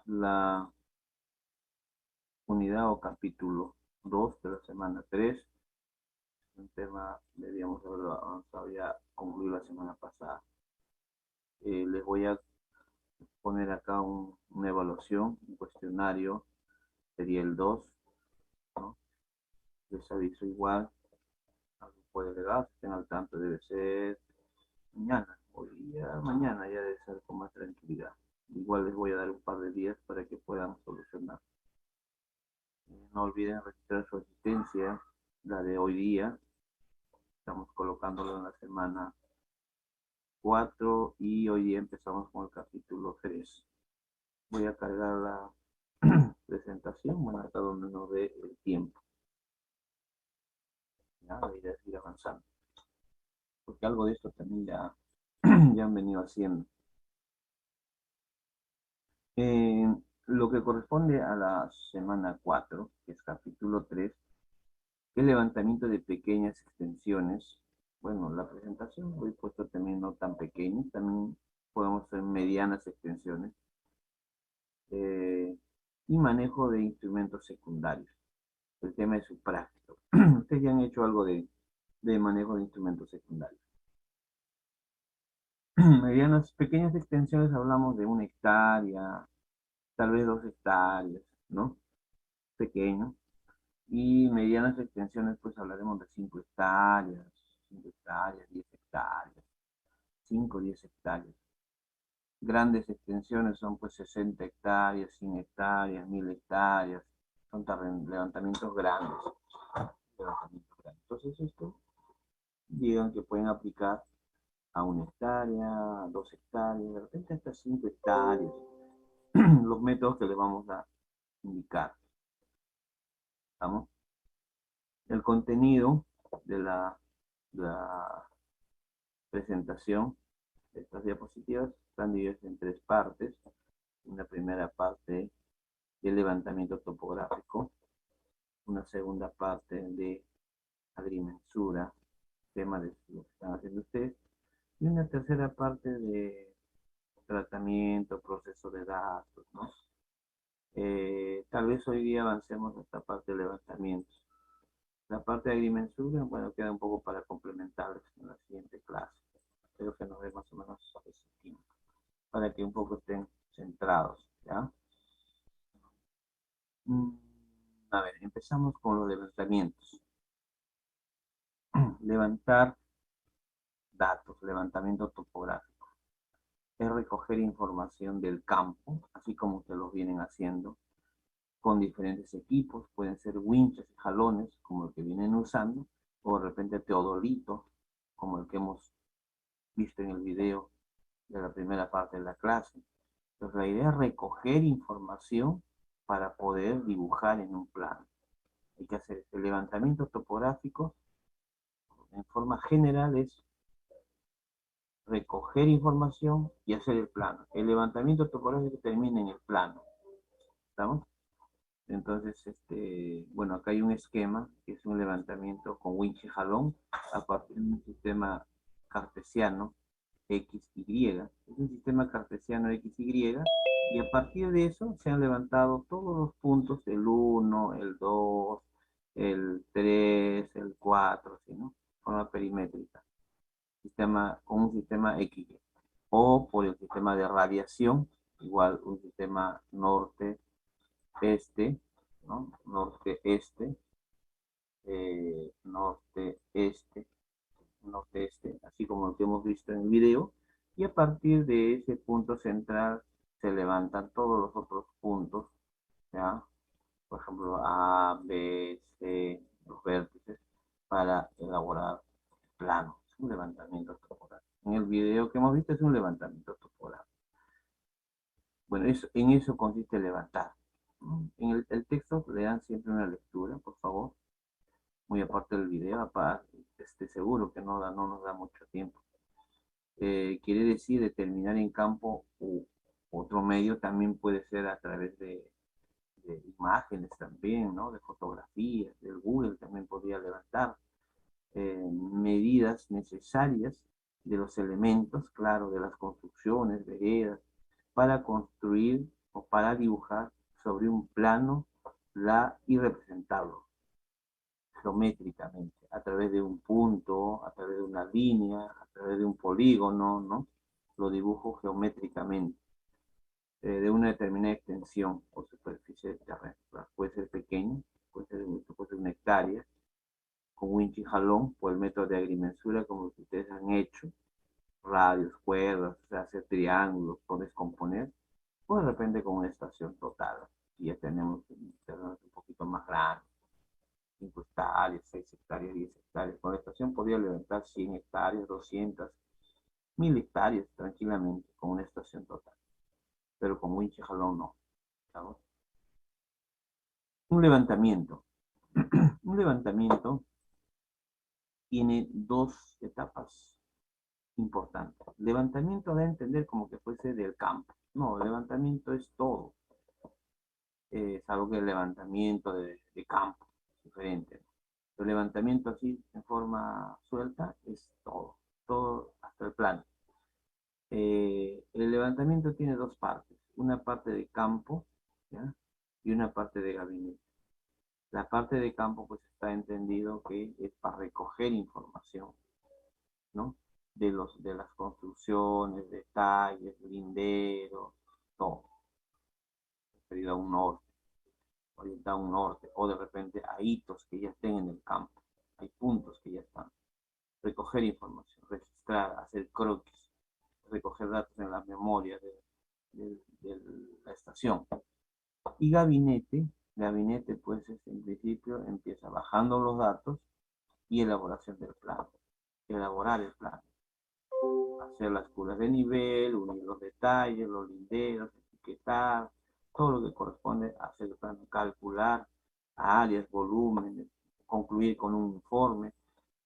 la unidad o capítulo 2 de la semana 3. Un tema debíamos haberlo avanzado ya, concluir la semana pasada. Les voy a poner acá una evaluación, un cuestionario, sería el 2, ¿no? Les aviso igual, algo puede llegar, estén al tanto, debe ser mañana, hoy día, mañana ya debe ser con más tranquilidad. Igual les voy a dar un par de días para que puedan solucionar. No olviden registrar su asistencia, la de hoy día, estamos colocándolo en la semana 4 y hoy día empezamos con el capítulo 3. Voy a cargar la presentación, bueno, hasta donde nos dé el tiempo. Ya, la idea es ir avanzando. Porque algo de esto también ya, ya han venido haciendo. Lo que corresponde a la semana 4, que es capítulo 3, el levantamiento de pequeñas extensiones. Bueno, la presentación lo he puesto también no tan pequeñas, también podemos hacer medianas extensiones. Y manejo de instrumentos secundarios. El tema es su práctico. Ustedes ya han hecho algo de manejo de instrumentos secundarios. Medianas, pequeñas extensiones hablamos de 1 hectárea, tal vez 2 hectáreas, ¿no? Pequeño. Y medianas extensiones, pues hablaremos de 5 hectáreas, 5 hectáreas, 10 hectáreas, 5 o 10 hectáreas. Grandes extensiones son pues 60 hectáreas, 100 hectáreas, 1000 hectáreas. Son levantamientos grandes. Entonces esto, digan que pueden aplicar a 1 hectárea, a 2 hectáreas, de repente hasta 5 hectáreas. Los métodos que les vamos a indicar. ¿Estamos? El contenido de la presentación de estas diapositivas están divididas en 3 partes. Una primera parte de levantamiento topográfico, una segunda parte de agrimensura, tema de lo que están haciendo ustedes, y una tercera parte de tratamiento, proceso de datos, ¿no? Tal vez hoy día avancemos a esta parte de levantamientos. La parte de agrimensura, bueno, queda un poco para complementarles en la siguiente clase. Espero que nos dé más o menos ese tiempo, para que un poco estén centrados, ¿ya? A ver, empezamos con los levantamientos. Levantar datos, levantamiento topográfico. Es recoger información del campo, así como ustedes lo vienen haciendo, con diferentes equipos, pueden ser winches y jalones, como el que vienen usando, o de repente teodolito, como el que hemos visto en el video de la primera parte de la clase. Entonces la idea es recoger información para poder dibujar en un plano. Hay que hacer este levantamiento topográfico, en forma general es recoger información y hacer el plano. El levantamiento topográfico termina en el plano. ¿Estamos? Entonces, bueno, acá hay un esquema que es un levantamiento con winch y jalón a partir de un sistema cartesiano XY. Es un sistema cartesiano XY y a partir de eso se han levantado todos los puntos, el 1, el 2, el 3, el 4, ¿sí, no? Forma perimétrica. Con un sistema XY. O por el sistema de radiación, igual un sistema norte-este, ¿no? Norte-este, norte-este, norte-este, así como lo que hemos visto en el video, y a partir de ese punto central se levantan todos los otros puntos, ¿ya? Por ejemplo, A, B, C, los vértices, para elaborar plano. Es un levantamiento topográfico. En el video que hemos visto es un levantamiento topográfico. Bueno, en eso consiste levantar. En el texto le dan siempre una lectura, por favor. Muy aparte del video, seguro que no nos da mucho tiempo. Quiere decir determinar en campo u otro medio también puede ser a través de imágenes también, ¿no? De fotografías, del Google también podría levantar medidas necesarias de los elementos, claro, de las construcciones, veredas, para construir o para dibujar sobre un plano y representarlo geométricamente, a través de un punto, a través de una línea, a través de un polígono, ¿no? Lo dibujo geométricamente, de una determinada extensión o superficie de terreno. Puede ser pequeño, puede ser una hectárea, con winch y jalón, por el método de agrimensura, como lo que ustedes han hecho, radios, cuerdas, o sea, hacer triángulos, o descomponer, o de repente con una estación total. Y ya tenemos terrenos un poquito más grandes, 5 hectáreas, 6 hectáreas, 10 hectáreas. Con la estación podría levantar 100 hectáreas, 200, 1000 hectáreas tranquilamente con una estación total. Pero con winch y jalón no. ¿Sabes? Un levantamiento. Un levantamiento tiene dos etapas importantes. Levantamiento da a entender como que fuese del campo. No, el levantamiento es todo. Salvo que el levantamiento de campo es diferente. El levantamiento así en forma suelta es todo, todo hasta el plano. El levantamiento tiene dos partes, una parte de campo, ¿ya? Y una parte de gabinete. La parte de campo pues está entendido que es para recoger información, ¿no? De las construcciones, detalles, linderos, todo, referido a un norte, orientado a un norte, o de repente a hitos que ya estén en el campo, hay puntos que ya están. Recoger información, registrar, hacer croquis, recoger datos en la memoria de la estación. Y gabinete pues en principio empieza bajando los datos y elaboración del plano, elaborar el plano, hacer las curvas de nivel, unir los detalles, los linderos, etiquetar, todo lo que corresponde a hacer el plano, calcular áreas, volúmenes, concluir con un informe.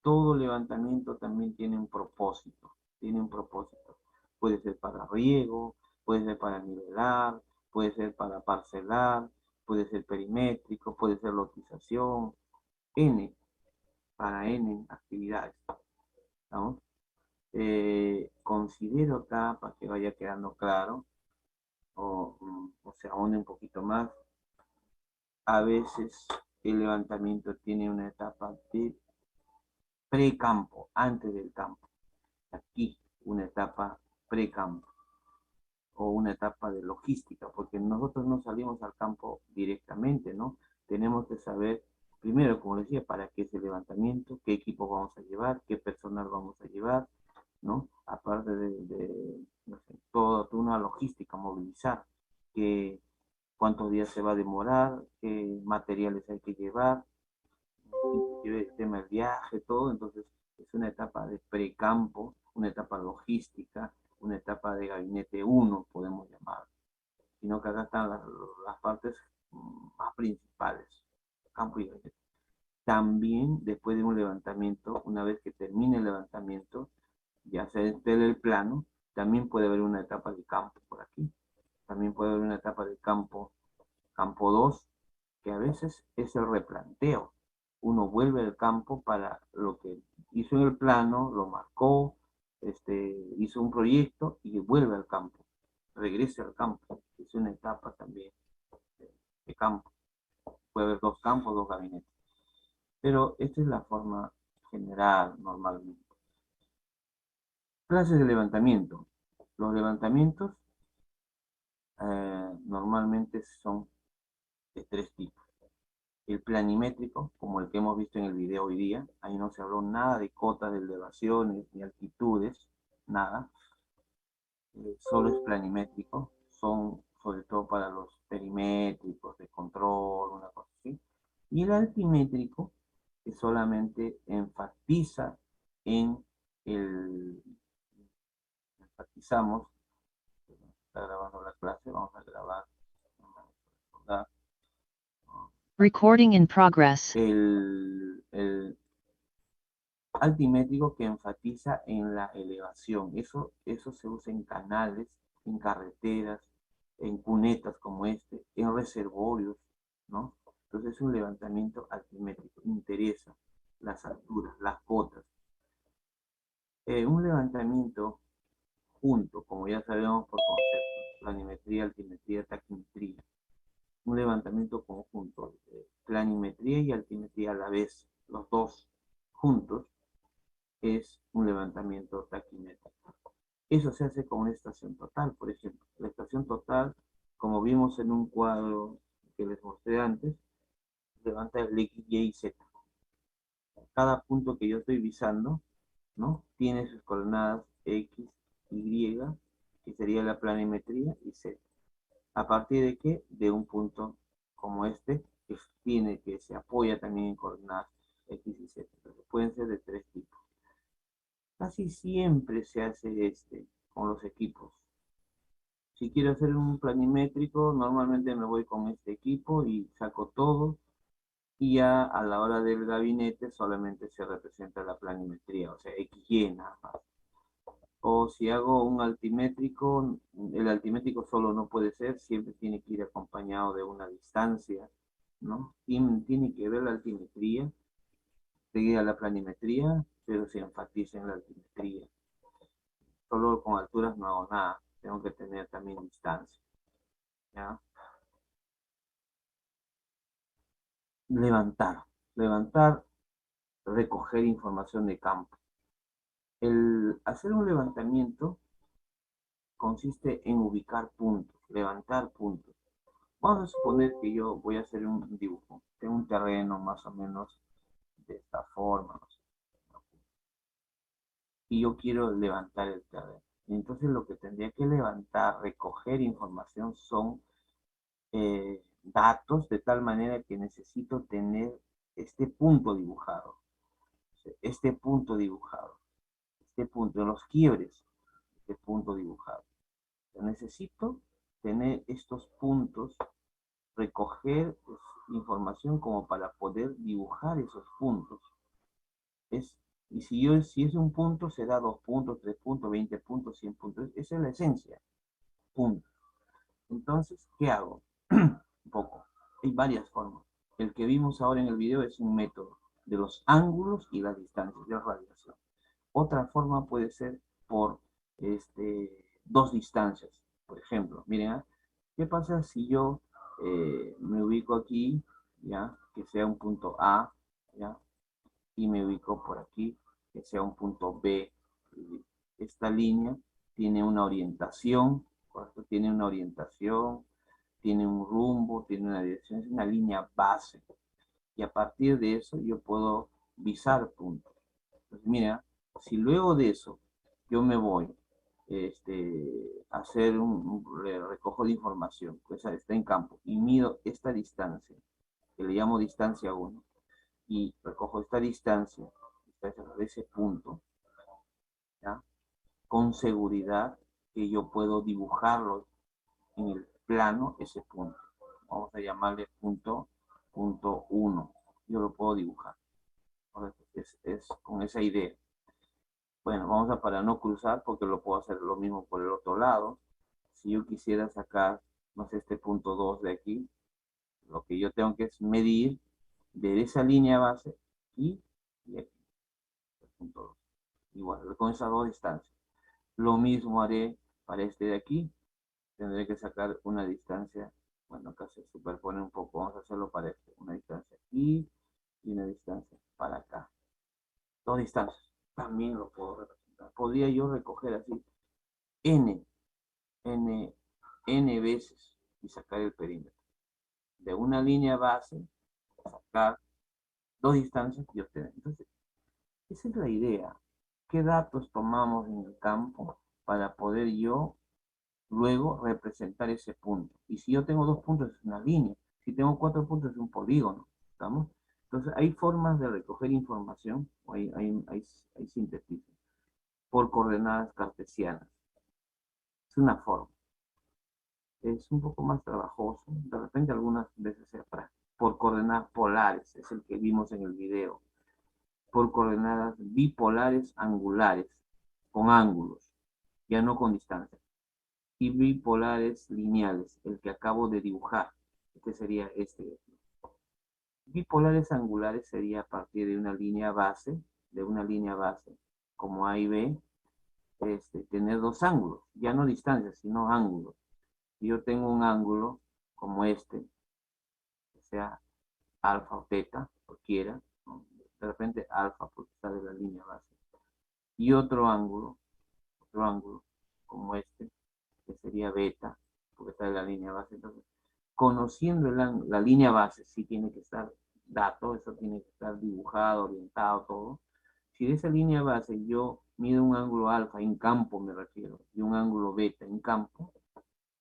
Todo levantamiento también tiene un propósito, tiene un propósito. Puede ser para riego, puede ser para nivelar, puede ser para parcelar, puede ser perimétrico, puede ser lotización, para N actividades, ¿no? Considero acá, para que vaya quedando claro, o se ahonde un poquito más, a veces el levantamiento tiene una etapa de precampo, antes del campo. Aquí una etapa precampo o una etapa de logística, porque nosotros no salimos al campo directamente, ¿no? Tenemos que saber, primero, como decía, para qué es el levantamiento, qué equipo vamos a llevar, qué personal vamos a llevar, ¿no? Aparte de no sé, toda una logística, movilizar, que, cuántos días se va a demorar, qué materiales hay que llevar, inclusive el tema del viaje, todo, entonces es una etapa de precampo, una etapa logística, una etapa de gabinete 1, podemos llamar, sino que acá están las partes más principales, campo y gabinete. También después de un levantamiento, una vez que termine el levantamiento, ya se entele el plano, también puede haber una etapa de campo por aquí, también puede haber una etapa de campo 2, que a veces es el replanteo. Uno vuelve al campo para lo que hizo en el plano, lo marcó, hizo un proyecto y vuelve al campo, regresa al campo. Es una etapa también de campo. Puede haber dos campos, dos gabinetes. Pero esta es la forma general normalmente. Clases de levantamiento. Los levantamientos normalmente son de tres tipos. El planimétrico, como el que hemos visto en el video hoy día, ahí no se habló nada de cotas de elevaciones ni altitudes, nada, solo es planimétrico, son sobre todo para los perimétricos de control, una cosa así. Y el altimétrico, que solamente enfatiza en enfatizamos, está grabando la clase, vamos a grabar, Recording in progress. el altimétrico que enfatiza en la elevación. Eso se usa en canales, en carreteras, en cunetas como este, en reservorios, ¿no? Entonces es un levantamiento altimétrico, interesa las alturas, las cotas. Un levantamiento junto, como ya sabemos por concepto, planimetría, altimetría, taquimetría. Un levantamiento conjunto, planimetría y altimetría a la vez, los dos juntos, es un levantamiento taquimétrico. Eso se hace con una estación total, por ejemplo. La estación total, como vimos en un cuadro que les mostré antes, levanta el X, Y y Z. Cada punto que yo estoy visando, ¿no? Tiene sus coordenadas X, Y, que sería la planimetría, y Z. ¿A partir de qué? De un punto como este, que se apoya también en coordenadas X y Z. Entonces, pueden ser de tres tipos. Casi siempre se hace con los equipos. Si quiero hacer un planimétrico, normalmente me voy con este equipo y saco todo, y ya a la hora del gabinete solamente se representa la planimetría, o sea, XY nada más. O si hago un altimétrico, el altimétrico solo no puede ser, siempre tiene que ir acompañado de una distancia, ¿no? Tiene que ver la altimetría, seguida la planimetría, pero se enfatiza en la altimetría. Solo con alturas no hago nada, tengo que tener también distancia, ¿ya? Levantar, levantar, recoger información de campo. El hacer un levantamiento consiste en ubicar puntos, levantar puntos. Vamos a suponer que yo voy a hacer un dibujo. Tengo un terreno más o menos de esta forma, no sé, y yo quiero levantar el terreno. Entonces lo que tendría que levantar, recoger información son datos de tal manera que necesito tener este punto dibujado, este punto dibujado, este punto, los quiebres, este punto dibujado. Yo necesito tener estos puntos, recoger pues, información como para poder dibujar esos puntos. Es, y si es un punto, será 2 puntos, 3 puntos, 20 puntos, 100 puntos. Esa es la esencia. Punto. Entonces, ¿qué hago? Un poco. Hay varias formas. El que vimos ahora en el video es un método de los ángulos y las distancias de radiación. Otra forma puede ser por dos distancias. Por ejemplo, miren, ¿ah? ¿Qué pasa si yo me ubico aquí, ya, que sea un punto A, ya, y me ubico por aquí, que sea un punto B? Esta línea tiene una orientación, ¿correcto? Tiene una orientación, tiene un rumbo, tiene una dirección, es una línea base. Y a partir de eso yo puedo visar puntos. Entonces, mira, si luego de eso yo me voy a hacer un recojo de información, pues está en campo, y mido esta distancia, que le llamo distancia 1, y recojo esta distancia de ese punto, ¿ya? Con seguridad que yo puedo dibujarlo en el plano ese punto. Vamos a llamarle punto 1. Yo lo puedo dibujar. Es con esa idea. Bueno, vamos a para no cruzar, porque lo puedo hacer lo mismo por el otro lado. Si yo quisiera sacar, no sé, este punto 2 de aquí, lo que yo tengo que es medir de esa línea base y aquí, el punto 2. Igual, con esas dos distancias. Lo mismo haré para este de aquí. Tendré que sacar una distancia, bueno, acá se superpone un poco, vamos a hacerlo para este, una distancia aquí y una distancia para acá. Dos distancias, también lo puedo representar. Podría yo recoger así n, n, n veces y sacar el perímetro. De una línea base, sacar dos distancias y obtener. Entonces, esa es la idea. ¿Qué datos tomamos en el campo para poder yo luego representar ese punto? Y si yo tengo 2 puntos es una línea, si tengo 4 puntos es un polígono, ¿estamos? Entonces hay formas de recoger información, o hay síntesis por coordenadas cartesianas. Es una forma. Es un poco más trabajoso, de repente algunas veces se para por coordenadas polares, es el que vimos en el video, por coordenadas bipolares angulares, con ángulos, ya no con distancia, y bipolares lineales, el que acabo de dibujar, que sería este. Bipolares angulares sería a partir de una línea base, como A y B, tener dos ángulos, ya no distancias, sino ángulos. yo tengo un ángulo como este, que sea alfa o teta, cualquiera, ¿no? De repente alfa porque está de la línea base, y otro ángulo como este, que sería beta, porque está de la línea base. Entonces, conociendo la línea base, sí tiene que estar dato, eso tiene que estar dibujado, orientado, todo. Si de esa línea base yo mido un ángulo alfa en campo, me refiero, y un ángulo beta en campo,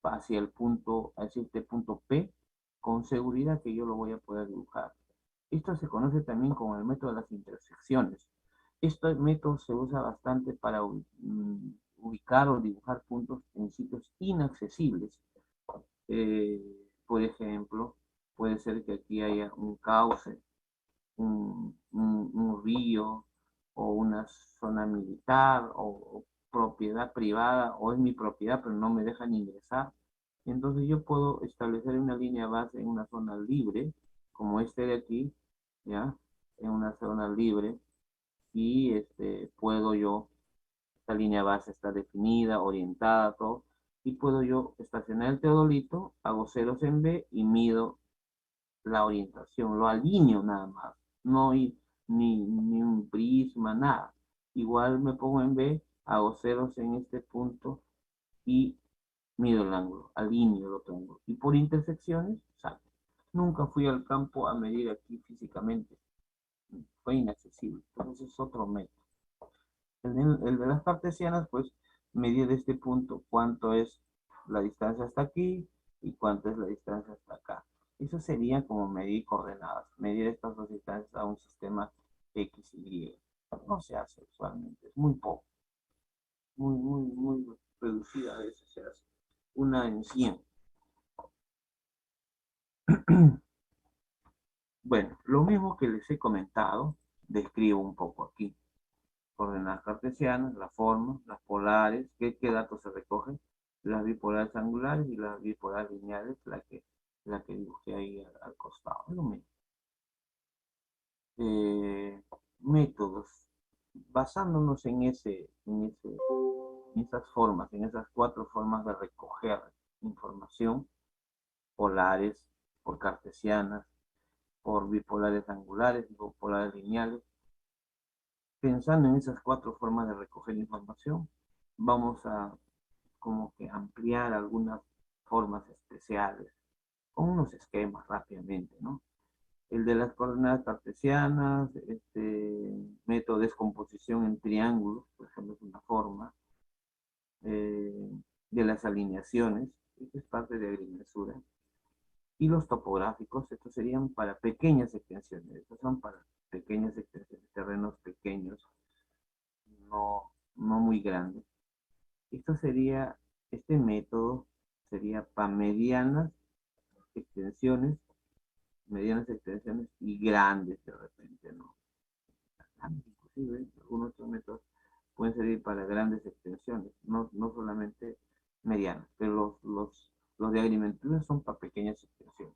hacia el punto, hacia este punto P, con seguridad que yo lo voy a poder dibujar. Esto se conoce también como el método de las intersecciones. Este método se usa bastante para ubicar o dibujar puntos en sitios inaccesibles. Por ejemplo, puede ser que aquí haya un cauce, un río o una zona militar o propiedad privada o es mi propiedad pero no me dejan ingresar. Entonces yo puedo establecer una línea base en una zona libre, como este de aquí, ¿ya? En una zona libre y puedo yo, esta línea base está definida, orientada, todo, y puedo yo estacionar el teodolito, hago ceros en B y mido la orientación, lo alineo nada más, no hay ni un prisma, nada. Igual me pongo en B, hago ceros en este punto y mido el ángulo, alineo lo tengo. Y por intersecciones, saco. Nunca fui al campo a medir aquí físicamente, fue inaccesible, entonces es otro método. El de las cartesianas, pues, medir de este punto cuánto es la distancia hasta aquí y cuánto es la distancia hasta acá. Eso sería como medir coordenadas, medir estas dos distancias a un sistema X y Y. No se hace usualmente, es muy poco, muy reducida a veces se hace. Una en 100. Bueno, lo mismo que les he comentado, describo un poco aquí. Coordenadas cartesianas, la forma, las polares, ¿qué datos se recogen? Las bipolares angulares y las bipolares lineales, la que dibujé ahí al costado. Es lo mismo. Métodos. Basándonos en esas formas, en esas cuatro formas de recoger información, polares, por cartesianas, por bipolares angulares, bipolares lineales. Pensando en esas cuatro formas de recoger información, vamos a como que ampliar algunas formas especiales con unos esquemas rápidamente, ¿no? El de las coordenadas cartesianas, método de descomposición en triángulos, por ejemplo, es una forma. De las alineaciones, esto es parte de agrimensura. Y los topográficos, estos serían para pequeñas extensiones, estos son para pequeñas extensiones, terrenos pequeños, no muy grandes. Esto sería, este método sería para extensiones, medianas extensiones y grandes de repente, ¿no? Inclusive, algunos otros métodos pueden servir para grandes extensiones, no solamente medianas, pero los de agrimentura son para pequeñas extensiones.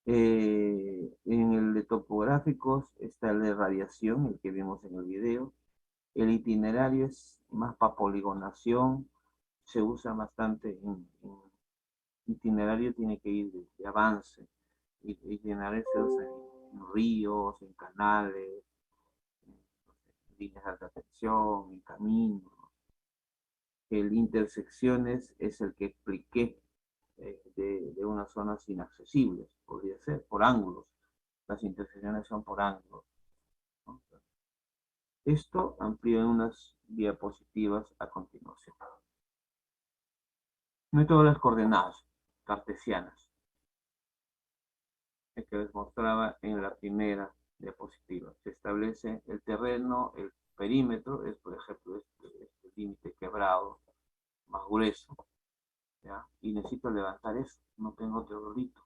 En el de topográficos está el de radiación, el que vimos en el video. El itinerario es más para poligonación, se usa bastante en itinerario, tiene que ir de avance. Itinerario se usa en ríos, en canales, en líneas de alta tensión, en caminos. El intersecciones es el que expliqué de unas zonas inaccesibles, podría ser, por ángulos. Las intersecciones son por ángulos, ¿no? Esto amplío en unas diapositivas a continuación. Método de las coordenadas cartesianas, el que les mostraba en la primera diapositiva. Se establece el terreno, el perímetro, es por ejemplo este límite quebrado más grueso, ¿ya? Y necesito levantar eso, no tengo otro rolito,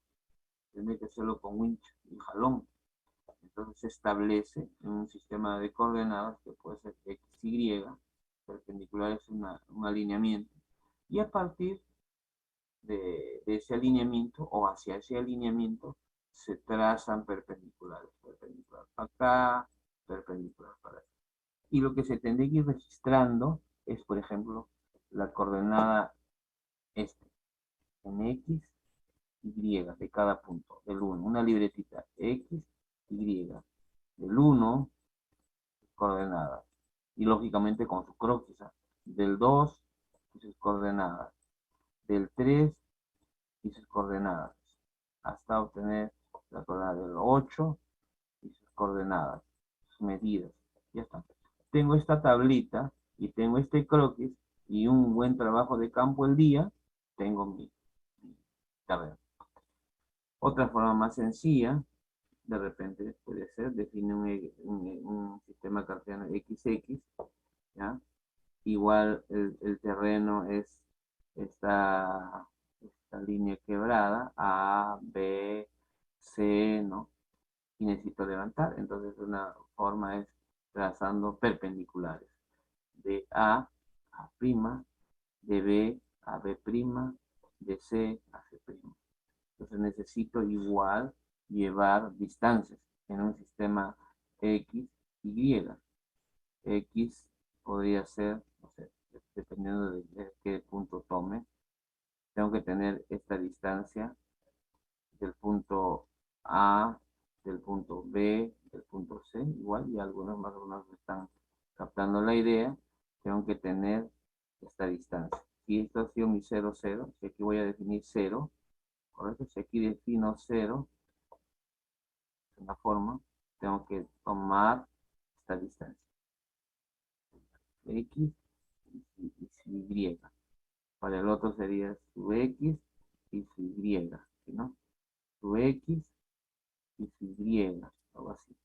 tendré que hacerlo con winch y jalón. Entonces se establece en un sistema de coordenadas que puede ser X, Y, perpendicular es un alineamiento, y a partir de ese alineamiento o hacia ese alineamiento se trazan perpendiculares, perpendicular para acá, perpendicular para acá. Y lo que se tendría que ir registrando es, por ejemplo, la coordenada este. en X, Y de cada punto, del 1. Una libretita, X, Y, del 1, coordenadas. Y lógicamente con su croquis, del 2 y sus coordenadas, del 3 y sus coordenadas, hasta obtener la coordenada del 8 y sus coordenadas, sus medidas. Ya está. Tengo esta tablita y tengo este croquis y un buen trabajo de campo el día, tengo mi carrera. Otra forma más sencilla, de repente puede ser, define un sistema cartesiano XX, ¿ya? Igual el terreno es esta línea quebrada, A, B, C, ¿no? Y necesito levantar, entonces una forma es trazando perpendiculares, de A', de B a B', de C a C'. Entonces necesito igual llevar distancias en un sistema X, Y. X podría ser, no sé, dependiendo de qué punto tome, tengo que tener esta distancia del punto A, del punto B, del punto C, igual, y algunos más o menos están captando la idea, tengo que tener esta distancia. Si esto ha sido mi 0, 0, si aquí voy a definir 0, ¿correcto? Si aquí defino 0, de una forma, tengo que tomar esta distancia, X y Y. Para el otro sería su X y su Y, ¿no? Su X y su Y, algo así.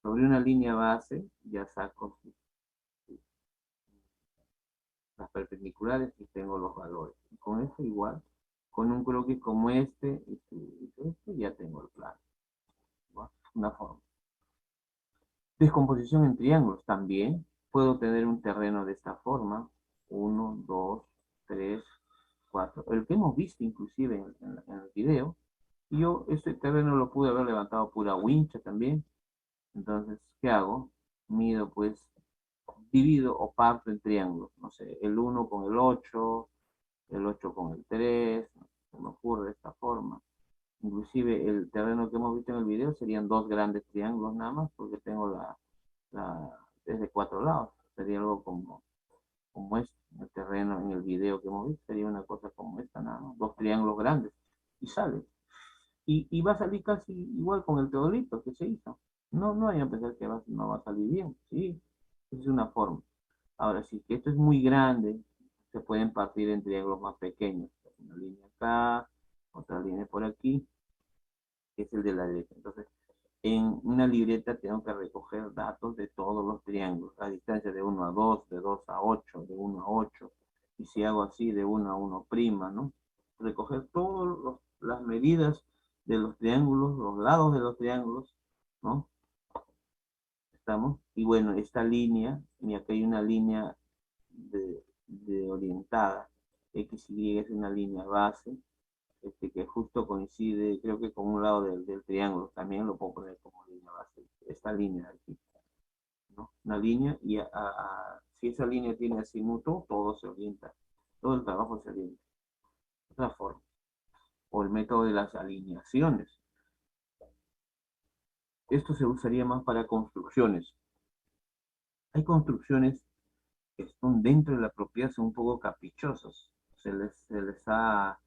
Sobre una línea base ya saco las perpendiculares y tengo los valores. Y con eso igual, con un croquis como este y este, ya tengo el plano, ¿no? Una forma. Descomposición en triángulos también. Puedo tener un terreno de esta forma. 1, 2, 3, 4. El que hemos visto inclusive en el video. Y yo este terreno lo pude haber levantado pura wincha también. Entonces, ¿qué hago? Mido pues, divido o parto en triángulos. No sé, el 1 con el 8 con el 3. Se me ocurre de esta forma. Inclusive el terreno que hemos visto en el video serían dos grandes triángulos nada más, porque tengo desde 4 lados. Sería algo como este. El terreno en el video que hemos visto sería una cosa como esta nada más. Dos triángulos grandes. Y sale. Y va a salir casi igual con el teodolito que se hizo. No vayan a pensar que no va a salir bien. Sí, es una forma. Ahora sí, que esto es muy grande, se pueden partir en triángulos más pequeños. Una línea acá, otra línea por aquí, que es el de la derecha. Entonces, en una libreta tengo que recoger datos de todos los triángulos, la distancia de 1 a 2, de 2 a 8, de 1 a 8, y si hago así, de 1 a 1', ¿no? Recoger todas las medidas de los triángulos, los lados de los triángulos, ¿no? ¿Estamos? Y bueno, esta línea, y acá hay una línea de orientada, XY es una línea base, que justo coincide, creo que con un lado del triángulo, también lo puedo poner como línea base, esta línea de aquí, ¿no? Una línea, y si esa línea tiene azimuto, todo se orienta, todo el trabajo se orienta. Otra forma, o el método de las alineaciones. Esto se usaría más para construcciones. Hay construcciones que están dentro de la propiedad, son un poco caprichosos. Se les ha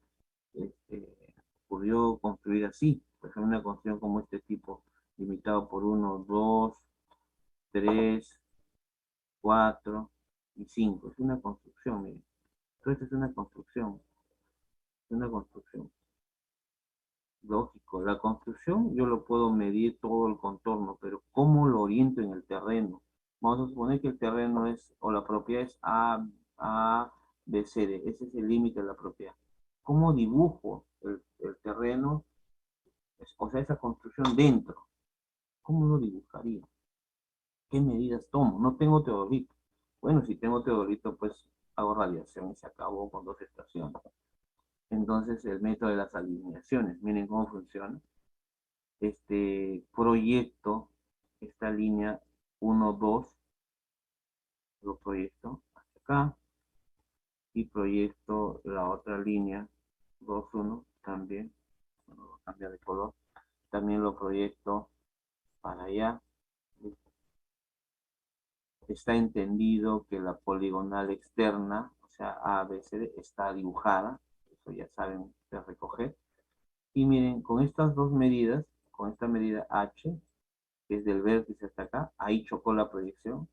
ocurrió construir así. Por ejemplo, una construcción como este tipo, limitado por 1, 2, 3, 4 y 5. Es una construcción, miren. Todo esto es una construcción. Es una construcción. Lógico, la construcción yo lo puedo medir todo el contorno, pero ¿cómo lo oriento en el terreno? Vamos a suponer que el terreno es, o la propiedad es A, B, C, D. Ese es el límite de la propiedad. ¿Cómo dibujo el terreno? O sea, esa construcción dentro. ¿Cómo lo dibujaría? ¿Qué medidas tomo? No tengo teodolito. Bueno, si tengo teodolito, pues hago radiación y se acabó con 2 estaciones. Entonces, el método de las alineaciones. Miren cómo funciona. Proyecto esta línea 1, 2, lo proyecto hasta acá y proyecto la otra línea 2, 1, también, bueno, cambia de color. También lo proyecto para allá. Está entendido que la poligonal externa, o sea, ABCD, está dibujada. Eso ya saben de recoger. Y miren, con estas dos medidas, con esta medida H, que es del vértice hasta acá, ahí chocó la proyección.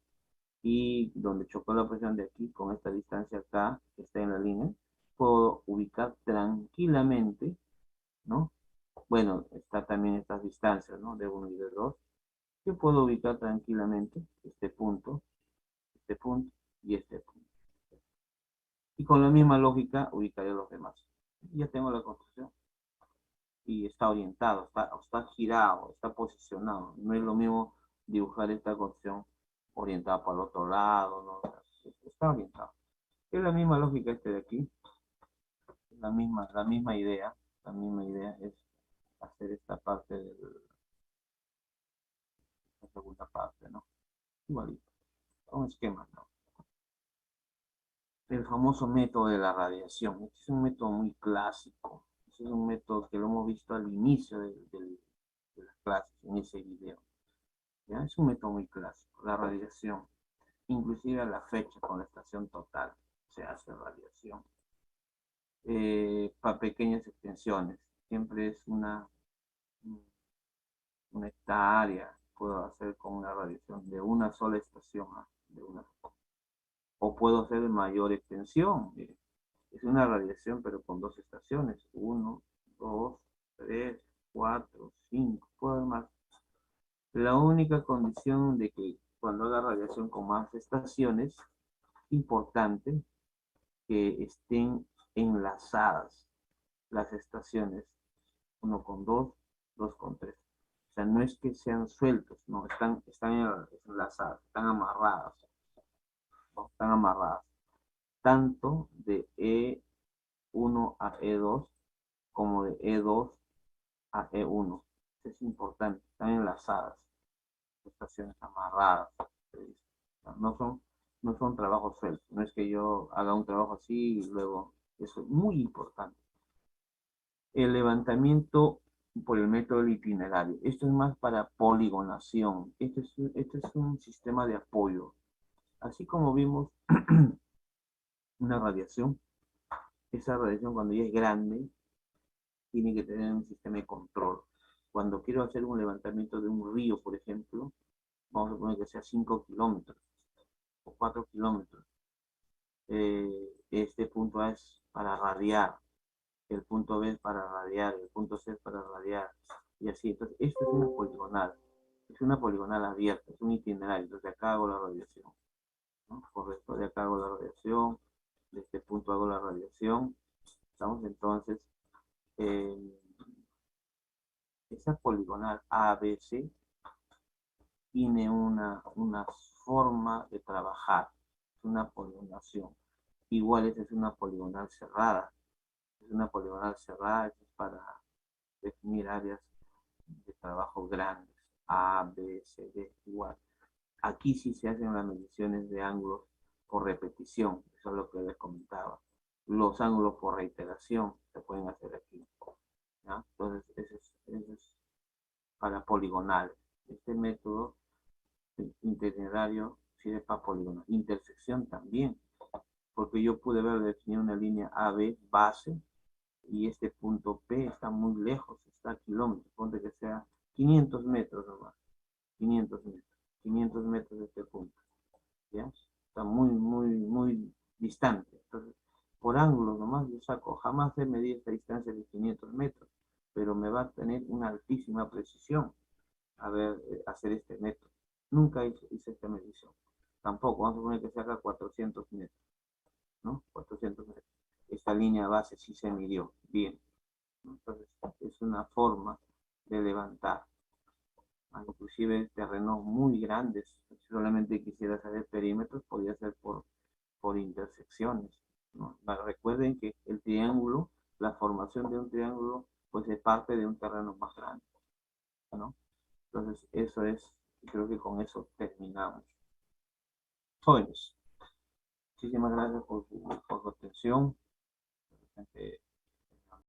Y donde chocó la proyección de aquí, con esta distancia acá, que está en la línea, puedo ubicar tranquilamente, ¿no? Bueno, está también estas distancias, ¿no? De 1 y de 2. Yo puedo ubicar tranquilamente este punto y este punto. Y con la misma lógica ubicaré los demás. Ya tengo la construcción. Y está orientado, está girado, está posicionado. No es lo mismo dibujar esta construcción orientada para el otro lado, ¿no? Está orientado. Es la misma lógica este de aquí, la misma idea es hacer esta parte de la segunda parte, ¿no? Igualito, un esquema, ¿no? El famoso método de la radiación. Este es un método muy clásico. Este es un método que lo hemos visto al inicio de las clases, en ese video. ¿Ya? Es un método muy clásico, la radiación. Inclusive a la fecha, con la estación total, se hace radiación. Para pequeñas extensiones, siempre es una hectárea, puedo hacer con una radiación de una sola estación, o puedo hacer de mayor extensión. Es una radiación, pero con 2 estaciones, 1, 2, 3, 4, 5, puedo hacer más. La única condición de que cuando haga radiación con más estaciones, importante que estén enlazadas las estaciones, 1 con 2, 2 con 3. O sea, no es que sean sueltos, no, están enlazadas, están amarradas, ¿no? Están amarradas. Tanto de E1 a E2 como de E2 a E1. Es importante, están enlazadas, estaciones amarradas. No son trabajos sueltos, no es que yo haga un trabajo así y luego, eso es muy importante. El levantamiento por el método del itinerario. Esto es más para poligonación. Este es un sistema de apoyo. Así como vimos una radiación, esa radiación cuando ya es grande, tiene que tener un sistema de control. Cuando quiero hacer un levantamiento de un río, por ejemplo, vamos a poner que sea 5 kilómetros o 4 kilómetros. Este punto A es para radiar, el punto B es para radiar, el punto C es para radiar, y así. Entonces, esto es una poligonal abierta, es un itinerario. Entonces, de acá hago la radiación, ¿no? Correcto, de acá hago la radiación, de este punto hago la radiación. Estamos entonces, eh, esa poligonal ABC tiene una forma de trabajar, es una poligonación. Igual esta es una poligonal cerrada, es una poligonal cerrada, es para definir áreas de trabajo grandes, A, B, C, D, igual. Aquí sí se hacen las mediciones de ángulos por repetición, eso es lo que les comentaba. Los ángulos por reiteración se pueden hacer aquí, ¿ya? Entonces, eso es para poligonales. Este método itinerario sirve para poligonal. Intersección también, porque yo pude haber definido una línea AB base y este punto P está muy lejos, está a kilómetros, ponte que sea 500 metros nomás, 500 metros, 500 metros de este punto, ¿ya? Está muy, muy, muy distante. Entonces, por ángulo nomás yo saco, jamás he medido esta distancia de 500 metros, pero me va a tener una altísima precisión hacer este método. Nunca hice esta medición. Tampoco, vamos a poner que se haga 400 metros, ¿no? 400 metros. Esta línea base sí se midió bien. Entonces, es una forma de levantar. Inclusive terrenos muy grandes, si solamente quisiera saber perímetros, podría ser por intersecciones, ¿no? Recuerden que el triángulo, la formación de un triángulo, pues es parte de un terreno más grande, ¿no? Entonces, eso es, creo que con eso terminamos. Jóvenes, muchísimas gracias por su atención.